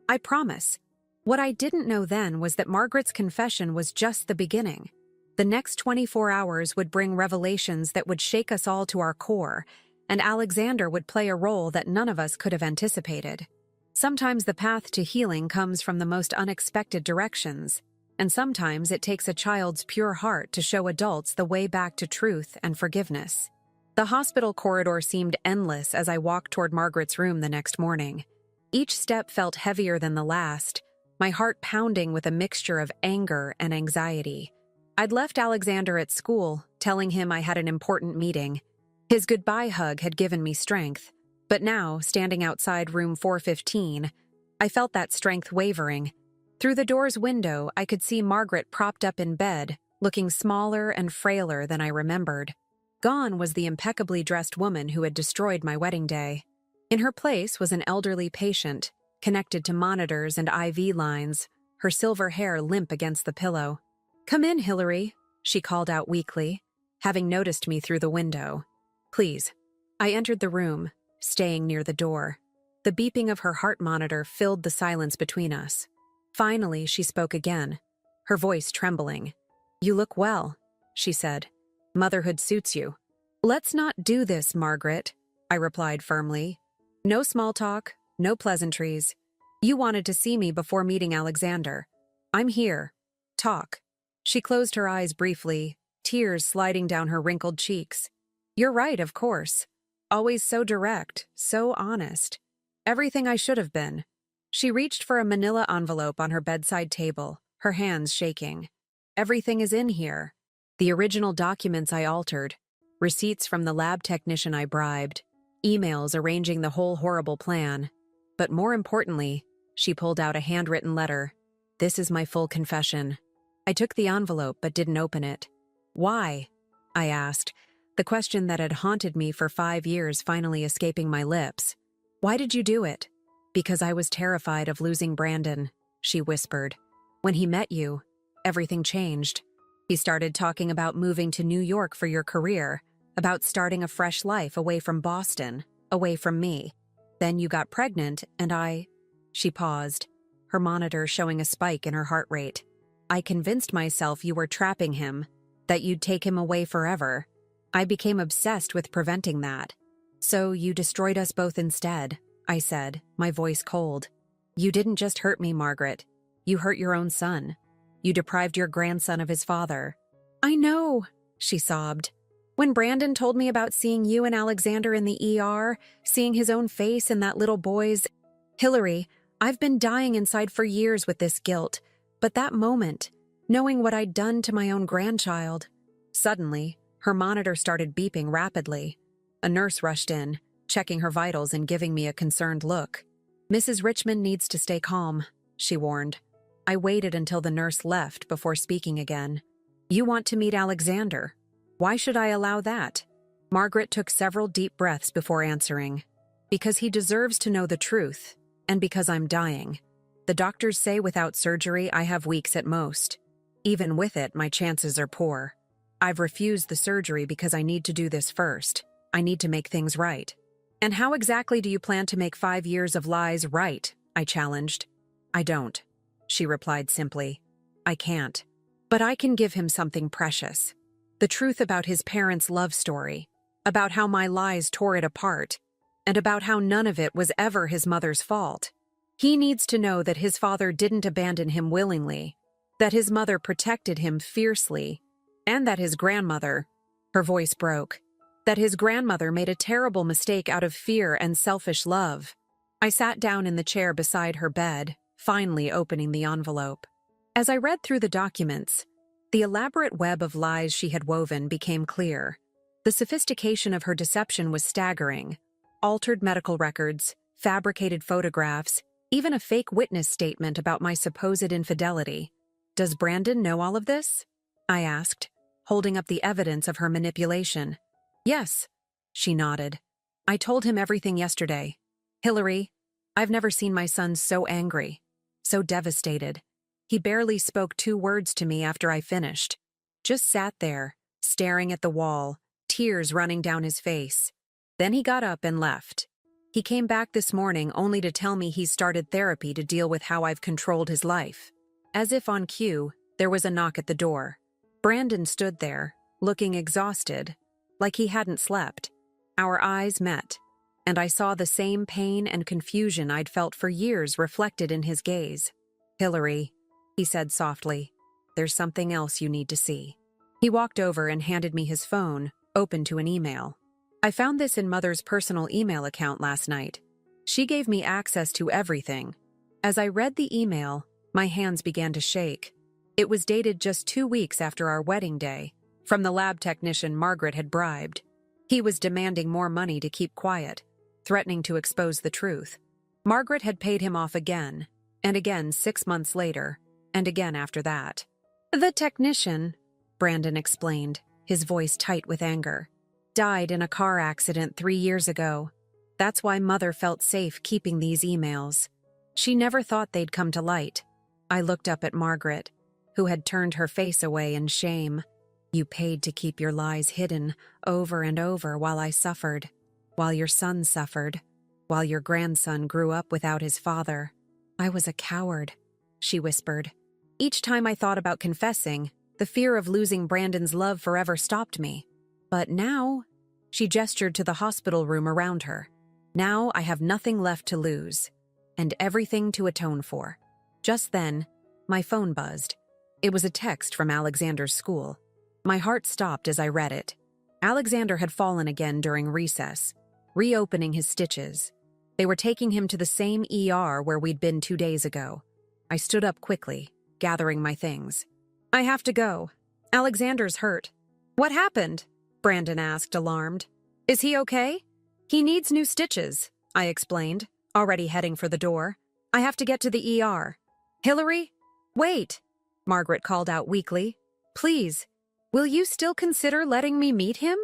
I promise. What I didn't know then was that Margaret's confession was just the beginning. The next 24 hours would bring revelations that would shake us all to our core, and Alexander would play a role that none of us could have anticipated. Sometimes the path to healing comes from the most unexpected directions, and sometimes it takes a child's pure heart to show adults the way back to truth and forgiveness. The hospital corridor seemed endless as I walked toward Margaret's room the next morning. Each step felt heavier than the last, my heart pounding with a mixture of anger and anxiety. I'd left Alexander at school, telling him I had an important meeting. His goodbye hug had given me strength, but now, standing outside room 415, I felt that strength wavering. Through the door's window, I could see Margaret propped up in bed, looking smaller and frailer than I remembered. Gone was the impeccably dressed woman who had destroyed my wedding day. In her place was an elderly patient, connected to monitors and IV lines, her silver hair limp against the pillow. "Come in, Hillary," she called out weakly, having noticed me through the window. "Please." I entered the room, staying near the door. The beeping of her heart monitor filled the silence between us. Finally, she spoke again, her voice trembling. "You look well," she said. "Motherhood suits you." "Let's not do this, Margaret," I replied firmly. "No small talk, no pleasantries. You wanted to see me before meeting Alexander. I'm here. Talk." She closed her eyes briefly, tears sliding down her wrinkled cheeks. "You're right, of course. Always so direct, so honest. Everything I should have been." She reached for a manila envelope on her bedside table, her hands shaking. "Everything is in here. The original documents I altered, receipts from the lab technician I bribed, emails arranging the whole horrible plan. But more importantly," she pulled out a handwritten letter. "This is my full confession." I took the envelope but didn't open it. "Why?" I asked, the question that had haunted me for 5 years finally escaping my lips. "Why did you do it?" "Because I was terrified of losing Brandon," she whispered. "When he met you, everything changed. He started talking about moving to New York for your career, about starting a fresh life away from Boston, away from me. Then you got pregnant and She paused, her monitor showing a spike in her heart rate. "I convinced myself you were trapping him, that you'd take him away forever. I became obsessed with preventing that. So you destroyed us both instead," I said, my voice cold. "You didn't just hurt me, Margaret. You hurt your own son. You deprived your grandson of his father." "I know," she sobbed. "When Brandon told me about seeing you and Alexander in the ER, seeing his own face in that little boy's... Hillary, I've been dying inside for years with this guilt. But that moment, knowing what I'd done to my own grandchild..." Suddenly, her monitor started beeping rapidly. A nurse rushed in, checking her vitals and giving me a concerned look. "Mrs. Richmond needs to stay calm," she warned. I waited until the nurse left before speaking again. "You want to meet Alexander. Why should I allow that?" Margaret took several deep breaths before answering. "Because he deserves to know the truth, and because I'm dying. The doctors say without surgery I have weeks at most. Even with it, my chances are poor. I've refused the surgery because I need to do this first. I need to make things right." "And how exactly do you plan to make 5 years of lies right?" I challenged. "I don't," she replied simply. "I can't. But I can give him something precious. The truth about his parents' love story, about how my lies tore it apart, and about how none of it was ever his mother's fault. He needs to know that his father didn't abandon him willingly, that his mother protected him fiercely, and that his grandmother..." Her voice broke. "That his grandmother made a terrible mistake out of fear and selfish love." I sat down in the chair beside her bed, finally opening the envelope. As I read through the documents, the elaborate web of lies she had woven became clear. The sophistication of her deception was staggering. Altered medical records, fabricated photographs, even a fake witness statement about my supposed infidelity. "Does Brandon know all of this?" I asked, holding up the evidence of her manipulation. "Yes," she nodded. "I told him everything yesterday. Hillary, I've never seen my son so angry, so devastated. He barely spoke 2 words to me after I finished. Just sat there, staring at the wall, tears running down his face. Then he got up and left. He came back this morning only to tell me he's started therapy to deal with how I've controlled his life. As if on cue, there was a knock at the door. Brandon stood there, looking exhausted, like he hadn't slept. Our eyes met, and I saw the same pain and confusion I'd felt for years reflected in his gaze. "Hillary," he said softly, "there's something else you need to see." He walked over and handed me his phone, open to an email. I found this in Mother's personal email account last night. She gave me access to everything. As I read the email, my hands began to shake. It was dated just 2 weeks after our wedding day, from the lab technician Margaret had bribed. He was demanding more money to keep quiet, threatening to expose the truth. Margaret had paid him off again, and again 6 months later, and again after that. "The technician," Brandon explained, his voice tight with anger, "died in a car accident 3 years ago. That's why Mother felt safe keeping these emails. She never thought they'd come to light." I looked up at Margaret, who had turned her face away in shame. "You paid to keep your lies hidden over and over while I suffered, while your son suffered, while your grandson grew up without his father. I was a coward," she whispered. Each time I thought about confessing, the fear of losing Brandon's love forever stopped me. But now, she gestured to the hospital room around her. "Now I have nothing left to lose, and everything to atone for." Just then, my phone buzzed. It was a text from Alexander's school. My heart stopped as I read it. Alexander had fallen again during recess, reopening his stitches. They were taking him to the same ER where we'd been 2 days ago. I stood up quickly, gathering my things. "I have to go. Alexander's hurt." "What happened?" Brandon asked, alarmed. "Is he okay?" "He needs new stitches," I explained, already heading for the door. "I have to get to the ER." "Hillary? Wait," Margaret called out weakly. "Please, will you still consider letting me meet him?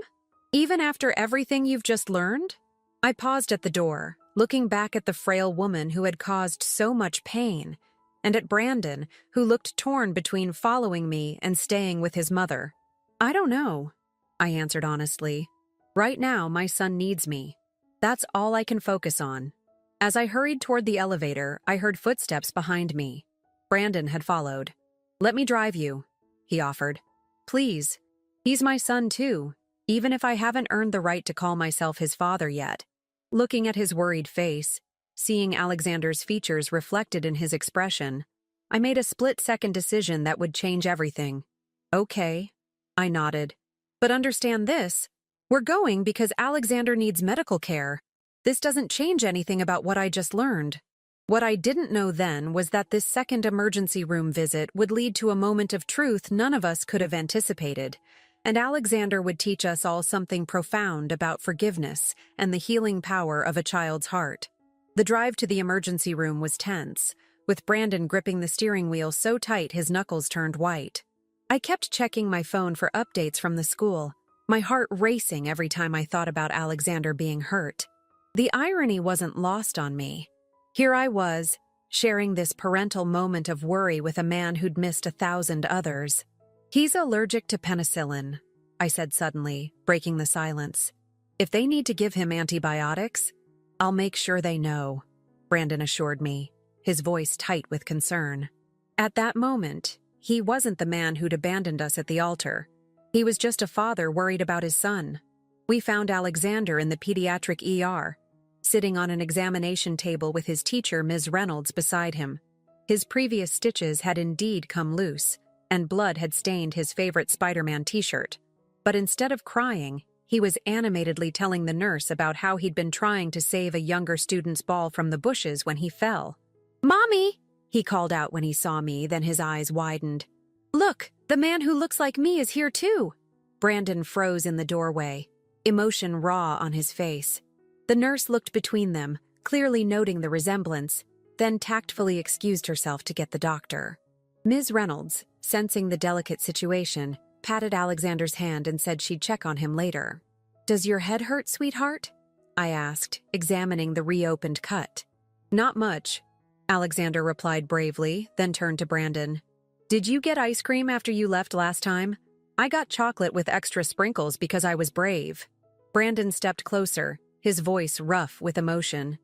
Even after everything you've just learned?" I paused at the door, looking back at the frail woman who had caused so much pain, and at Brandon, who looked torn between following me and staying with his mother. "I don't know," I answered honestly. "Right now, my son needs me. That's all I can focus on." As I hurried toward the elevator, I heard footsteps behind me. Brandon had followed. "Let me drive you," he offered. "Please. He's my son too, even if I haven't earned the right to call myself his father yet." Looking at his worried face, seeing Alexander's features reflected in his expression, I made a split-second decision that would change everything. "Okay," I nodded. "But understand this. We're going because Alexander needs medical care. This doesn't change anything about what I just learned." What I didn't know then was that this second emergency room visit would lead to a moment of truth none of us could have anticipated, and Alexander would teach us all something profound about forgiveness and the healing power of a child's heart. The drive to the emergency room was tense, with Brandon gripping the steering wheel so tight his knuckles turned white. I kept checking my phone for updates from the school, my heart racing every time I thought about Alexander being hurt. The irony wasn't lost on me. Here I was, sharing this parental moment of worry with a man who'd missed 1,000 others. "He's allergic to penicillin," I said suddenly, breaking the silence. "If they need to give him antibiotics, I'll make sure they know," Brandon assured me, his voice tight with concern. At that moment, he wasn't the man who'd abandoned us at the altar. He was just a father worried about his son. We found Alexander in the pediatric ER, sitting on an examination table with his teacher, Ms. Reynolds, beside him. His previous stitches had indeed come loose, and blood had stained his favorite Spider-Man t-shirt. But instead of crying, he was animatedly telling the nurse about how he'd been trying to save a younger student's ball from the bushes when he fell. "Mommy!" he called out when he saw me, then his eyes widened. "Look, the man who looks like me is here too." Brandon froze in the doorway, emotion raw on his face. The nurse looked between them, clearly noting the resemblance, then tactfully excused herself to get the doctor. Ms. Reynolds, sensing the delicate situation, patted Alexander's hand and said she'd check on him later. "Does your head hurt, sweetheart?" I asked, examining the reopened cut. "Not much," Alexander replied bravely, then turned to Brandon. "Did you get ice cream after you left last time? I got chocolate with extra sprinkles because I was brave." Brandon stepped closer, his voice rough with emotion.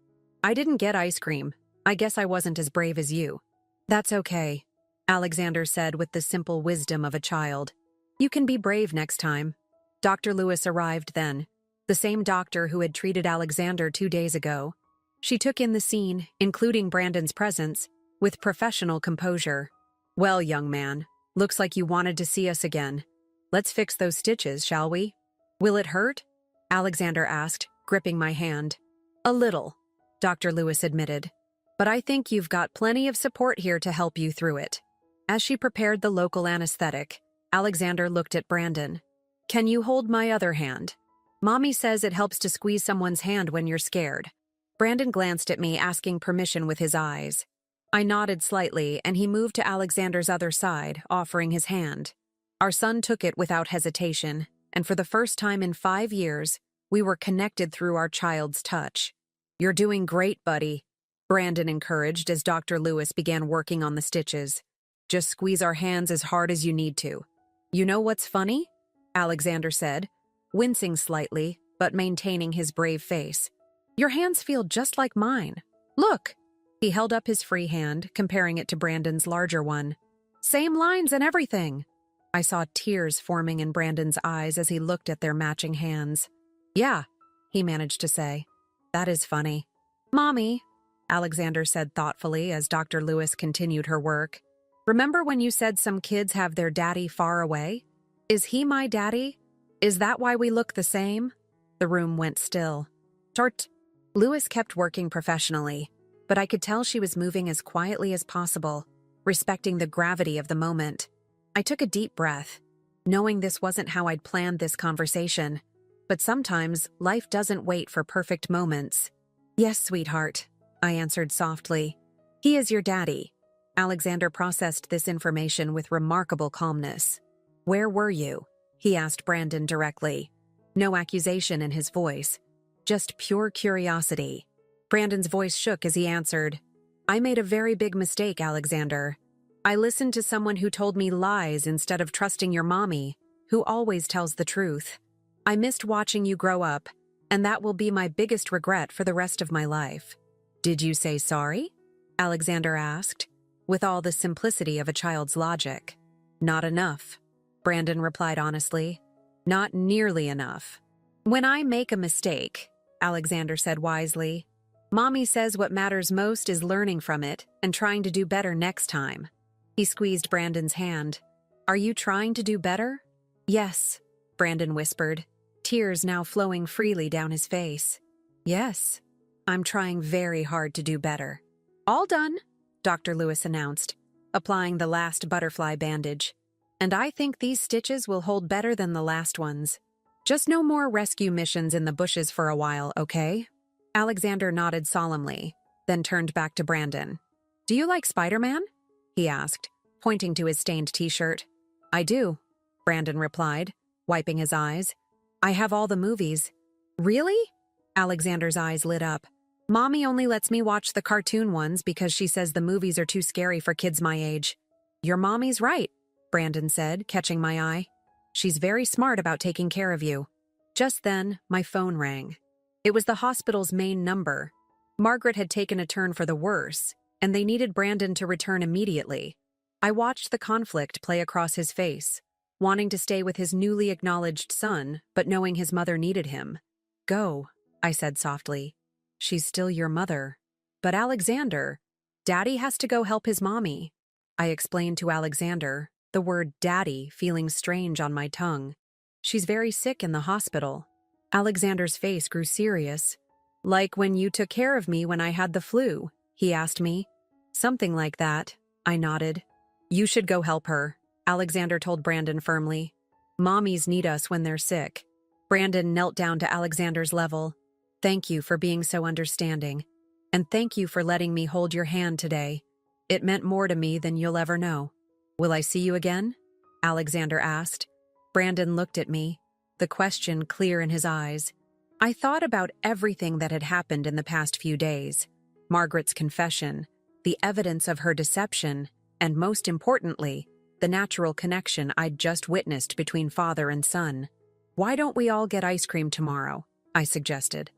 I didn't get ice cream. I guess I wasn't as brave as you. That's okay, Alexander said with the simple wisdom of a child. You can be brave next time. Dr. Lewis arrived then, the same doctor who had treated Alexander 2 days ago. She took in the scene, including Brandon's presence, with professional composure. Well, young man, looks like you wanted to see us again. Let's fix those stitches, shall we? Will it hurt? Alexander asked, gripping my hand. A little, Dr. Lewis admitted. But I think you've got plenty of support here to help you through it. As she prepared the local anesthetic, Alexander looked at Brandon. Can you hold my other hand? Mommy says it helps to squeeze someone's hand when you're scared. Brandon glanced at me, asking permission with his eyes. I nodded slightly, and he moved to Alexander's other side, offering his hand. Our son took it without hesitation, and for the first time in 5 years, we were connected through our child's touch. You're doing great, buddy, Brandon encouraged as Dr. Lewis began working on the stitches. Just squeeze our hands as hard as you need to. You know what's funny? Alexander said, wincing slightly, but maintaining his brave face. Your hands feel just like mine. Look! He held up his free hand, comparing it to Brandon's larger one. Same lines and everything. I saw tears forming in Brandon's eyes as he looked at their matching hands. Yeah, he managed to say. That is funny. Mommy, Alexander said thoughtfully as Dr. Lewis continued her work. Remember when you said some kids have their daddy far away? Is he my daddy? Is that why we look the same? The room went still. Tart. Lewis kept working professionally, but I could tell she was moving as quietly as possible, respecting the gravity of the moment. I took a deep breath, knowing this wasn't how I'd planned this conversation. But sometimes life doesn't wait for perfect moments. Yes, sweetheart, I answered softly. He is your daddy. Alexander processed this information with remarkable calmness. Where were you? He asked Brandon directly. No accusation in his voice, just pure curiosity. Brandon's voice shook as he answered, I made a very big mistake, Alexander. I listened to someone who told me lies instead of trusting your mommy, who always tells the truth. I missed watching you grow up, and that will be my biggest regret for the rest of my life. Did you say sorry? Alexander asked, with all the simplicity of a child's logic. Not enough, Brandon replied honestly. Not nearly enough. When I make a mistake, Alexander said wisely, Mommy says what matters most is learning from it and trying to do better next time. He squeezed Brandon's hand. Are you trying to do better? Yes, Brandon whispered, tears now flowing freely down his face. Yes, I'm trying very hard to do better. All done, Dr. Lewis announced, applying the last butterfly bandage. And I think these stitches will hold better than the last ones. Just no more rescue missions in the bushes for a while, okay? Alexander nodded solemnly, then turned back to Brandon. Do you like Spider-Man? He asked, pointing to his stained t-shirt. I do, Brandon replied, wiping his eyes. I have all the movies. Really? Alexander's eyes lit up. Mommy only lets me watch the cartoon ones because she says the movies are too scary for kids my age. Your mommy's right, Brandon said, catching my eye. She's very smart about taking care of you. Just then, my phone rang. It was the hospital's main number. Margaret had taken a turn for the worse, and they needed Brandon to return immediately. I watched the conflict play across his face, wanting to stay with his newly acknowledged son, but knowing his mother needed him. Go, I said softly. She's still your mother. But Alexander, Daddy has to go help his mommy. I explained to Alexander, the word daddy feeling strange on my tongue. She's very sick in the hospital. Alexander's face grew serious. Like when you took care of me when I had the flu, he asked me. Something like that, I nodded. You should go help her, Alexander told Brandon firmly. Mommies need us when they're sick. Brandon knelt down to Alexander's level. Thank you for being so understanding. And thank you for letting me hold your hand today. It meant more to me than you'll ever know. Will I see you again? Alexander asked. Brandon looked at me, the question clear in his eyes. I thought about everything that had happened in the past few days. Margaret's confession, the evidence of her deception, and most importantly, the natural connection I'd just witnessed between father and son. Why don't we all get ice cream tomorrow? I suggested.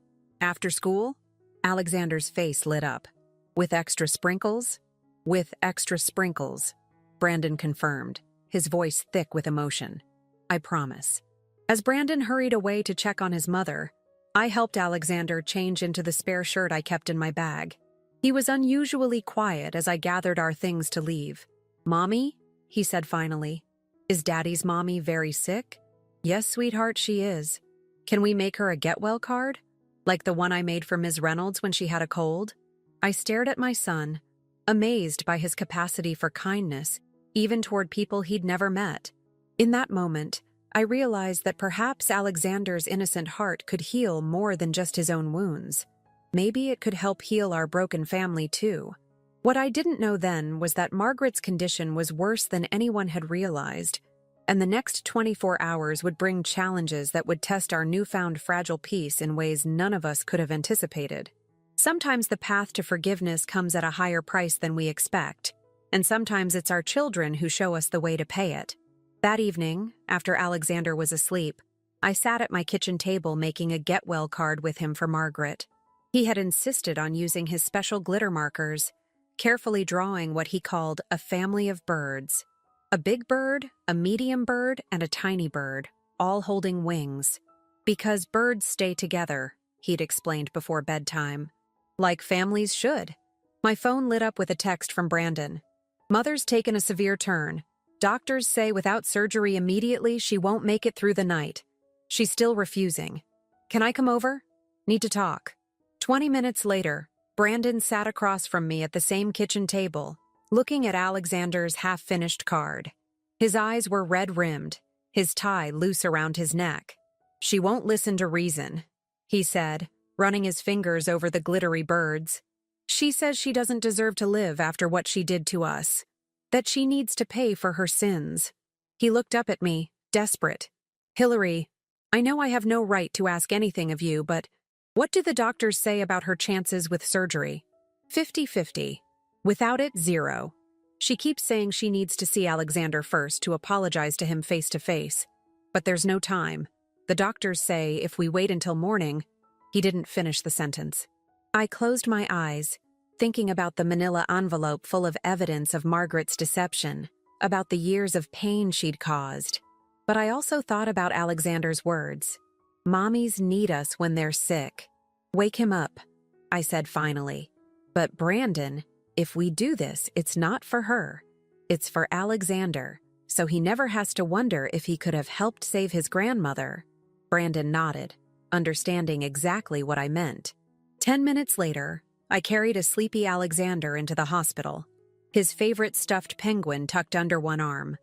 After school? Alexander's face lit up. With extra sprinkles? With extra sprinkles, Brandon confirmed, his voice thick with emotion. I promise. As Brandon hurried away to check on his mother, I helped Alexander change into the spare shirt I kept in my bag. He was unusually quiet as I gathered our things to leave. Mommy? He said finally. Is Daddy's mommy very sick? Yes, sweetheart, she is. Can we make her a get well card? Like the one I made for Ms. Reynolds when she had a cold? I stared at my son, amazed by his capacity for kindness, even toward people he'd never met. In that moment, I realized that perhaps Alexander's innocent heart could heal more than just his own wounds. Maybe it could help heal our broken family too. What I didn't know then was that Margaret's condition was worse than anyone had realized, and the next 24 hours would bring challenges that would test our newfound fragile peace in ways none of us could have anticipated. Sometimes the path to forgiveness comes at a higher price than we expect, and sometimes it's our children who show us the way to pay it. That evening, after Alexander was asleep, I sat at my kitchen table making a get well card with him for Margaret. He had insisted on using his special glitter markers, carefully drawing what he called a family of birds. A big bird, a medium bird, and a tiny bird, all holding wings. Because birds stay together, he'd explained before bedtime. Like families should. My phone lit up with a text from Brandon. Mother's taken a severe turn. Doctors say without surgery immediately she won't make it through the night. She's still refusing. Can I come over? Need to talk. 20 minutes later, Brandon sat across from me at the same kitchen table, looking at Alexander's half-finished card. His eyes were red-rimmed, his tie loose around his neck. She won't listen to reason, he said, running his fingers over the glittery birds. She says she doesn't deserve to live after what she did to us, that she needs to pay for her sins. He looked up at me, desperate. Hillary, I know I have no right to ask anything of you, but what do the doctors say about her chances with surgery? 50-50. Without it, 0. She keeps saying she needs to see Alexander first to apologize to him face to face. But there's no time. The doctors say if we wait until morning. He didn't finish the sentence. I closed my eyes, thinking about the manila envelope full of evidence of Margaret's deception, about the years of pain she'd caused. But I also thought about Alexander's words. Mommies need us when they're sick. Wake him up, I said finally. But Brandon, if we do this, it's not for her. It's for Alexander, so he never has to wonder if he could have helped save his grandmother. Brandon nodded, understanding exactly what I meant. 10 minutes later, I carried a sleepy Alexander into the hospital, his favorite stuffed penguin tucked under one arm,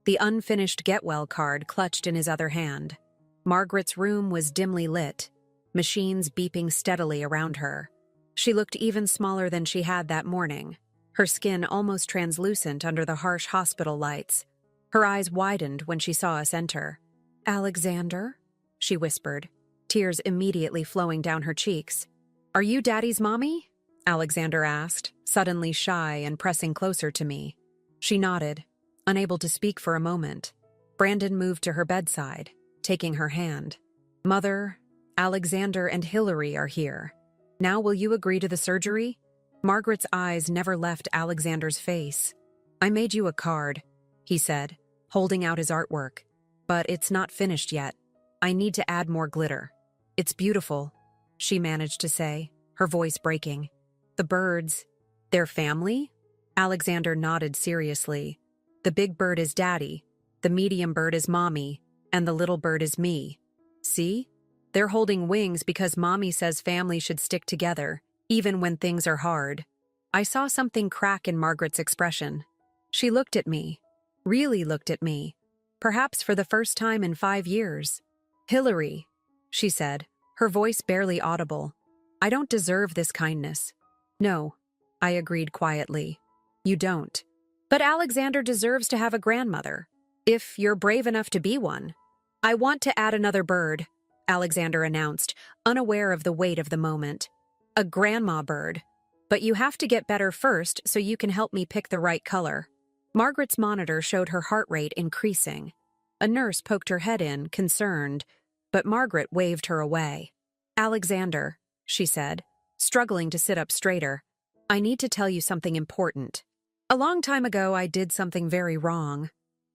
the unfinished get well card clutched in his other hand. Margaret's room was dimly lit, machines beeping steadily around her. She looked even smaller than she had that morning, her skin almost translucent under the harsh hospital lights. Her eyes widened when she saw us enter. Alexander? She whispered, tears immediately flowing down her cheeks. Are you Daddy's mommy? Alexander asked, suddenly shy and pressing closer to me. She nodded, unable to speak for a moment. Brandon moved to her bedside, taking her hand. Mother, Alexander and Hillary are here. Now will you agree to the surgery? Margaret's eyes never left Alexander's face. I made you a card, he said, holding out his artwork. But it's not finished yet. I need to add more glitter. It's beautiful, she managed to say, her voice breaking. The birds, their family? Alexander nodded seriously. The big bird is Daddy, the medium bird is Mommy, and the little bird is me. See? They're holding wings because Mommy says family should stick together, even when things are hard. I saw something crack in Margaret's expression. She looked at me, really looked at me, perhaps for the first time in 5 years. Hillary, she said, her voice barely audible. I don't deserve this kindness. No, I agreed quietly. You don't. But Alexander deserves to have a grandmother, if you're brave enough to be one. I want to add another bird, Alexander announced, unaware of the weight of the moment. A grandma bird. But you have to get better first so you can help me pick the right color. Margaret's monitor showed her heart rate increasing. A nurse poked her head in, concerned, but Margaret waved her away. Alexander, she said, struggling to sit up straighter. I need to tell you something important. A long time ago, I did something very wrong.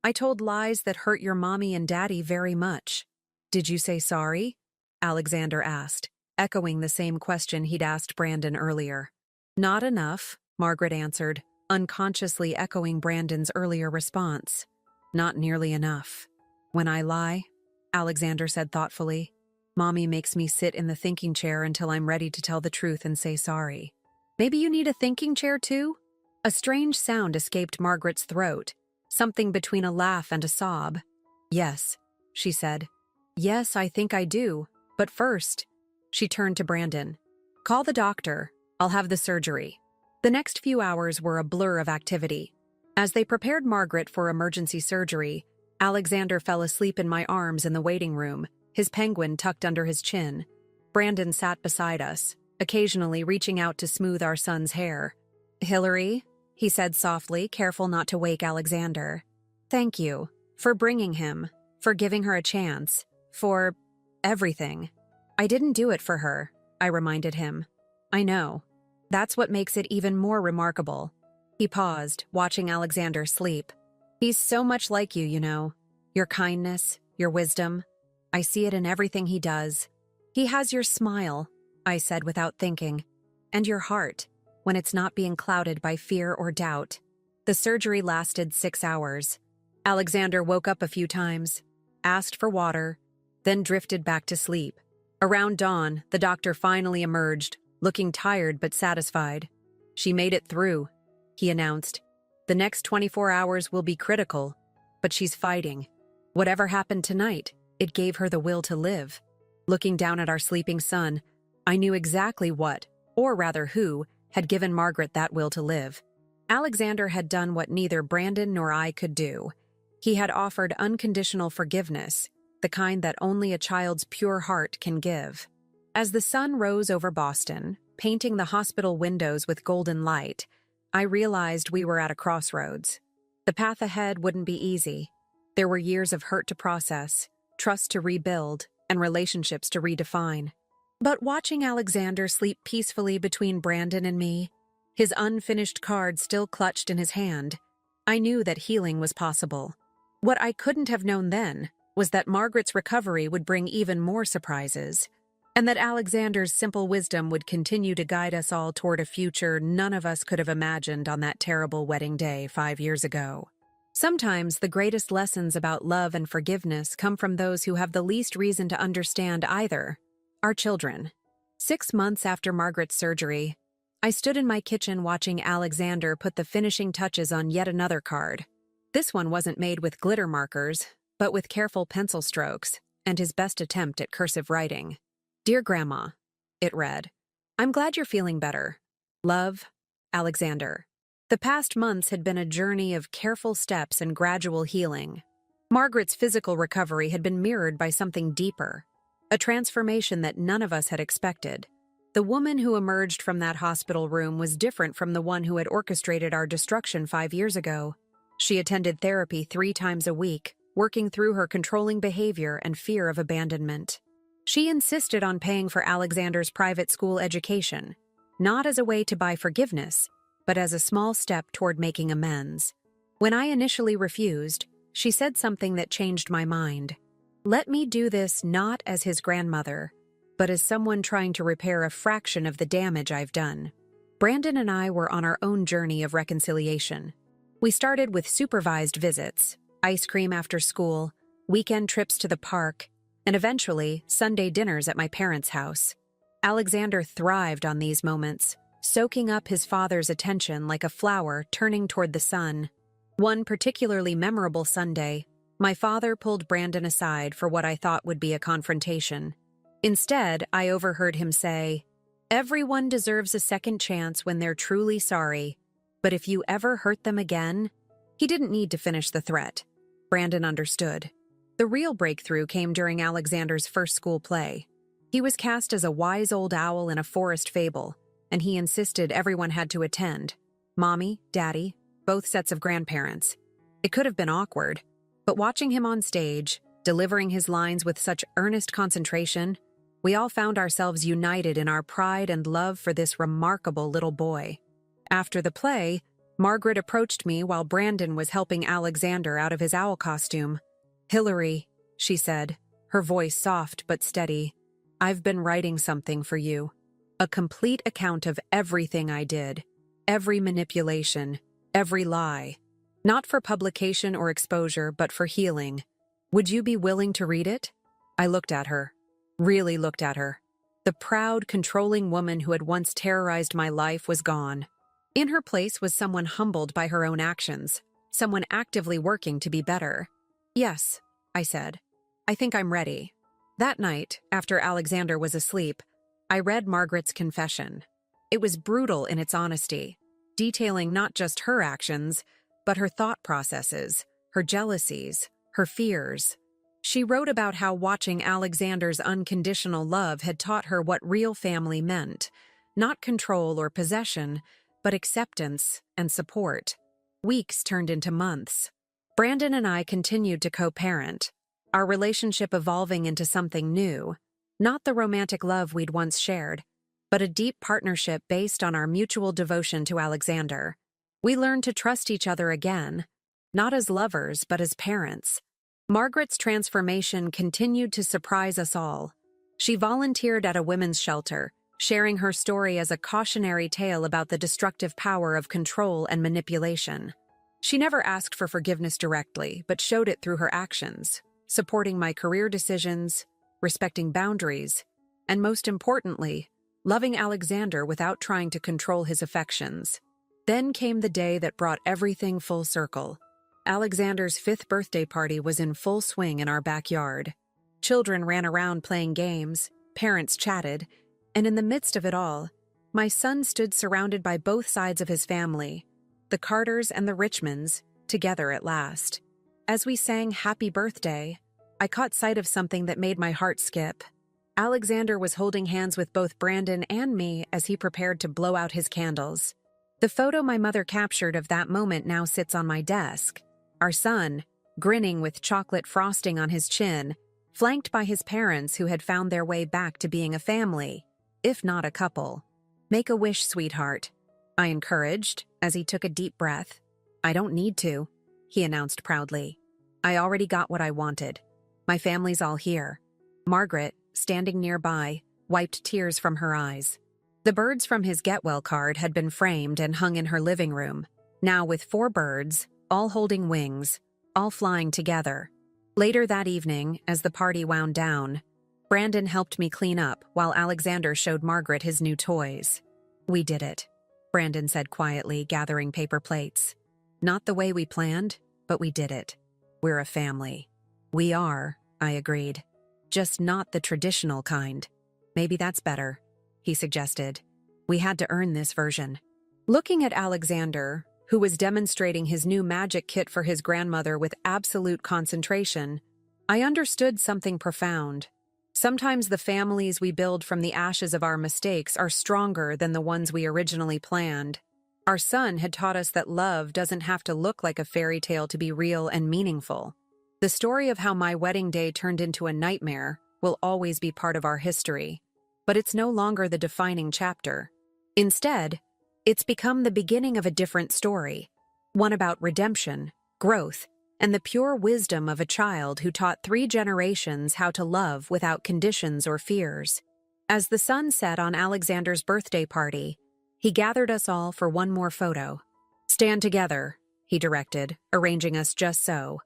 I told lies that hurt your mommy and daddy very much. Did you say sorry? Alexander asked, echoing the same question he'd asked Brandon earlier. Not enough, Margaret answered, unconsciously echoing Brandon's earlier response. Not nearly enough. When I lie, Alexander said thoughtfully, Mommy makes me sit in the thinking chair until I'm ready to tell the truth and say sorry. Maybe you need a thinking chair too? A strange sound escaped Margaret's throat, something between a laugh and a sob. Yes, she said. Yes, I think I do. But first, she turned to Brandon. Call the doctor. I'll have the surgery. The next few hours were a blur of activity. As they prepared Margaret for emergency surgery, Alexander fell asleep in my arms in the waiting room, his penguin tucked under his chin. Brandon sat beside us, occasionally reaching out to smooth our son's hair. Hillary, he said softly, careful not to wake Alexander. Thank you for bringing him, for giving her a chance, for everything. I didn't do it for her, I reminded him. I know. That's what makes it even more remarkable. He paused, watching Alexander sleep. He's so much like you, you know. Your kindness, your wisdom. I see it in everything he does. He has your smile, I said without thinking, and your heart, when it's not being clouded by fear or doubt. The surgery lasted 6 hours. Alexander woke up a few times, asked for water, then drifted back to sleep. Around dawn, the doctor finally emerged, looking tired but satisfied. She made it through, he announced. The next 24 hours will be critical, but she's fighting. Whatever happened tonight, it gave her the will to live. Looking down at our sleeping son, I knew exactly what, or rather who, had given Margaret that will to live. Alexander had done what neither Brandon nor I could do. He had offered unconditional forgiveness, the kind that only a child's pure heart can give. As the sun rose over Boston, painting the hospital windows with golden light, I realized we were at a crossroads. The path ahead wouldn't be easy. There were years of hurt to process, trust to rebuild, and relationships to redefine. But watching Alexander sleep peacefully between Brandon and me, his unfinished card still clutched in his hand, I knew that healing was possible. What I couldn't have known then was that Margaret's recovery would bring even more surprises, and that Alexander's simple wisdom would continue to guide us all toward a future none of us could have imagined on that terrible wedding day 5 years ago. Sometimes the greatest lessons about love and forgiveness come from those who have the least reason to understand either, our children. 6 months after Margaret's surgery, I stood in my kitchen watching Alexander put the finishing touches on yet another card. This one wasn't made with glitter markers, but with careful pencil strokes and his best attempt at cursive writing. Dear Grandma, it read, I'm glad you're feeling better. Love, Alexander. The past months had been a journey of careful steps and gradual healing. Margaret's physical recovery had been mirrored by something deeper, a transformation that none of us had expected. The woman who emerged from that hospital room was different from the one who had orchestrated our destruction 5 years ago. She attended therapy 3 times a week, working through her controlling behavior and fear of abandonment. She insisted on paying for Alexander's private school education, not as a way to buy forgiveness, but as a small step toward making amends. When I initially refused, she said something that changed my mind. Let me do this not as his grandmother, but as someone trying to repair a fraction of the damage I've done. Brandon and I were on our own journey of reconciliation. We started with supervised visits, ice cream after school, weekend trips to the park, and eventually Sunday dinners at my parents' house. Alexander thrived on these moments, soaking up his father's attention like a flower turning toward the sun. One particularly memorable Sunday, my father pulled Brandon aside for what I thought would be a confrontation. Instead, I overheard him say, Everyone deserves a second chance when they're truly sorry, but if you ever hurt them again... He didn't need to finish the threat. Brandon understood. The real breakthrough came during Alexander's first school play. He was cast as a wise old owl in a forest fable, and he insisted everyone had to attend. Mommy, Daddy, both sets of grandparents. It could have been awkward, but watching him on stage, delivering his lines with such earnest concentration, We all found ourselves united in our pride and love for this remarkable little boy. After the play, Margaret approached me while Brandon was helping Alexander out of his owl costume. "Hillary," she said, her voice soft but steady, "I've been writing something for you. A complete account of everything I did, every manipulation, every lie. Not for publication or exposure, but for healing. Would you be willing to read it?" I looked at her. Really looked at her. The proud, controlling woman who had once terrorized my life was gone. In her place was someone humbled by her own actions, someone actively working to be better. "Yes," I said. "I think I'm ready." That night, after Alexander was asleep, I read Margaret's confession. It was brutal in its honesty, detailing not just her actions, but her thought processes, her jealousies, her fears. She wrote about how watching Alexander's unconditional love had taught her what real family meant, not control or possession, but acceptance and support. Weeks turned into months. Brandon and I continued to co-parent, our relationship evolving into something new, not the romantic love we'd once shared, but a deep partnership based on our mutual devotion to Alexander. We learned to trust each other again, not as lovers, but as parents. Margaret's transformation continued to surprise us all. She volunteered at a women's shelter, sharing her story as a cautionary tale about the destructive power of control and manipulation. She never asked for forgiveness directly, but showed it through her actions, supporting my career decisions, respecting boundaries, and most importantly, loving Alexander without trying to control his affections. Then came the day that brought everything full circle. Alexander's 5th birthday party was in full swing in our backyard. Children ran around playing games, parents chatted, and in the midst of it all, my son stood surrounded by both sides of his family, the Carters and the Richmonds, together at last. As we sang Happy Birthday, I caught sight of something that made my heart skip. Alexander was holding hands with both Brandon and me as he prepared to blow out his candles. The photo my mother captured of that moment now sits on my desk. Our son, grinning with chocolate frosting on his chin, flanked by his parents who had found their way back to being a family, if not a couple. "Make a wish, sweetheart," I encouraged as he took a deep breath. "I don't need to," he announced proudly. "I already got what I wanted. My family's all here." Margaret, standing nearby, wiped tears from her eyes. The birds from his Get Well card had been framed and hung in her living room, now with 4 birds, all holding wings, all flying together. Later that evening, as the party wound down, Brandon helped me clean up while Alexander showed Margaret his new toys. "We did it," Brandon said quietly, gathering paper plates. "Not the way we planned, but we did it. We're a family." "We are," I agreed. "Just not the traditional kind. Maybe that's better," he suggested. "We had to earn this version." Looking at Alexander, who was demonstrating his new magic kit for his grandmother with absolute concentration, I understood something profound. Sometimes the families we build from the ashes of our mistakes are stronger than the ones we originally planned. Our son had taught us that love doesn't have to look like a fairy tale to be real and meaningful. The story of how my wedding day turned into a nightmare will always be part of our history, but it's no longer the defining chapter. Instead, it's become the beginning of a different story, one about redemption, growth, and the pure wisdom of a child who taught 3 generations how to love without conditions or fears. As the sun set on Alexander's birthday party, he gathered us all for one more photo. "Stand together," he directed, arranging us just so,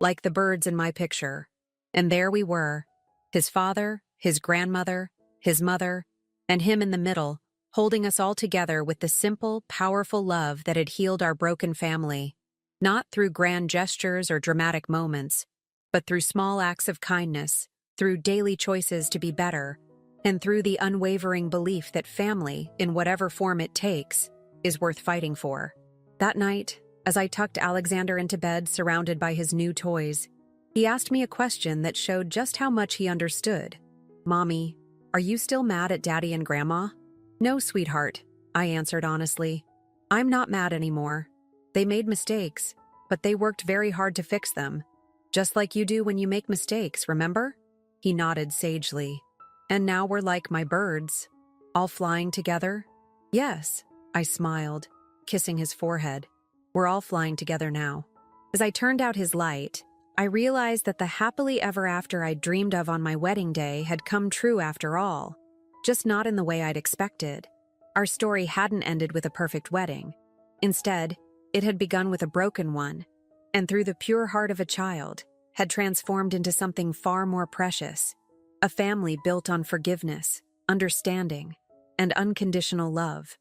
like the birds in my picture. And there we were, his father, his grandmother, his mother, and him in the middle, holding us all together with the simple, powerful love that had healed our broken family, not through grand gestures or dramatic moments, but through small acts of kindness, through daily choices to be better, and through the unwavering belief that family, in whatever form it takes, is worth fighting for. That night, as I tucked Alexander into bed surrounded by his new toys, he asked me a question that showed just how much he understood. "Mommy, are you still mad at Daddy and Grandma?" "No, sweetheart," I answered honestly. "I'm not mad anymore. They made mistakes, but they worked very hard to fix them. Just like you do when you make mistakes, remember?" He nodded sagely. And now we're like my birds, all flying together? Yes, I smiled, kissing his forehead. We're all flying together now. As I turned out his light, I realized that the happily ever after I'd dreamed of on my wedding day had come true after all, just not in the way I'd expected. Our story hadn't ended with a perfect wedding. Instead, it had begun with a broken one, and through the pure heart of a child, had transformed into something far more precious, a family built on forgiveness, understanding, and unconditional love.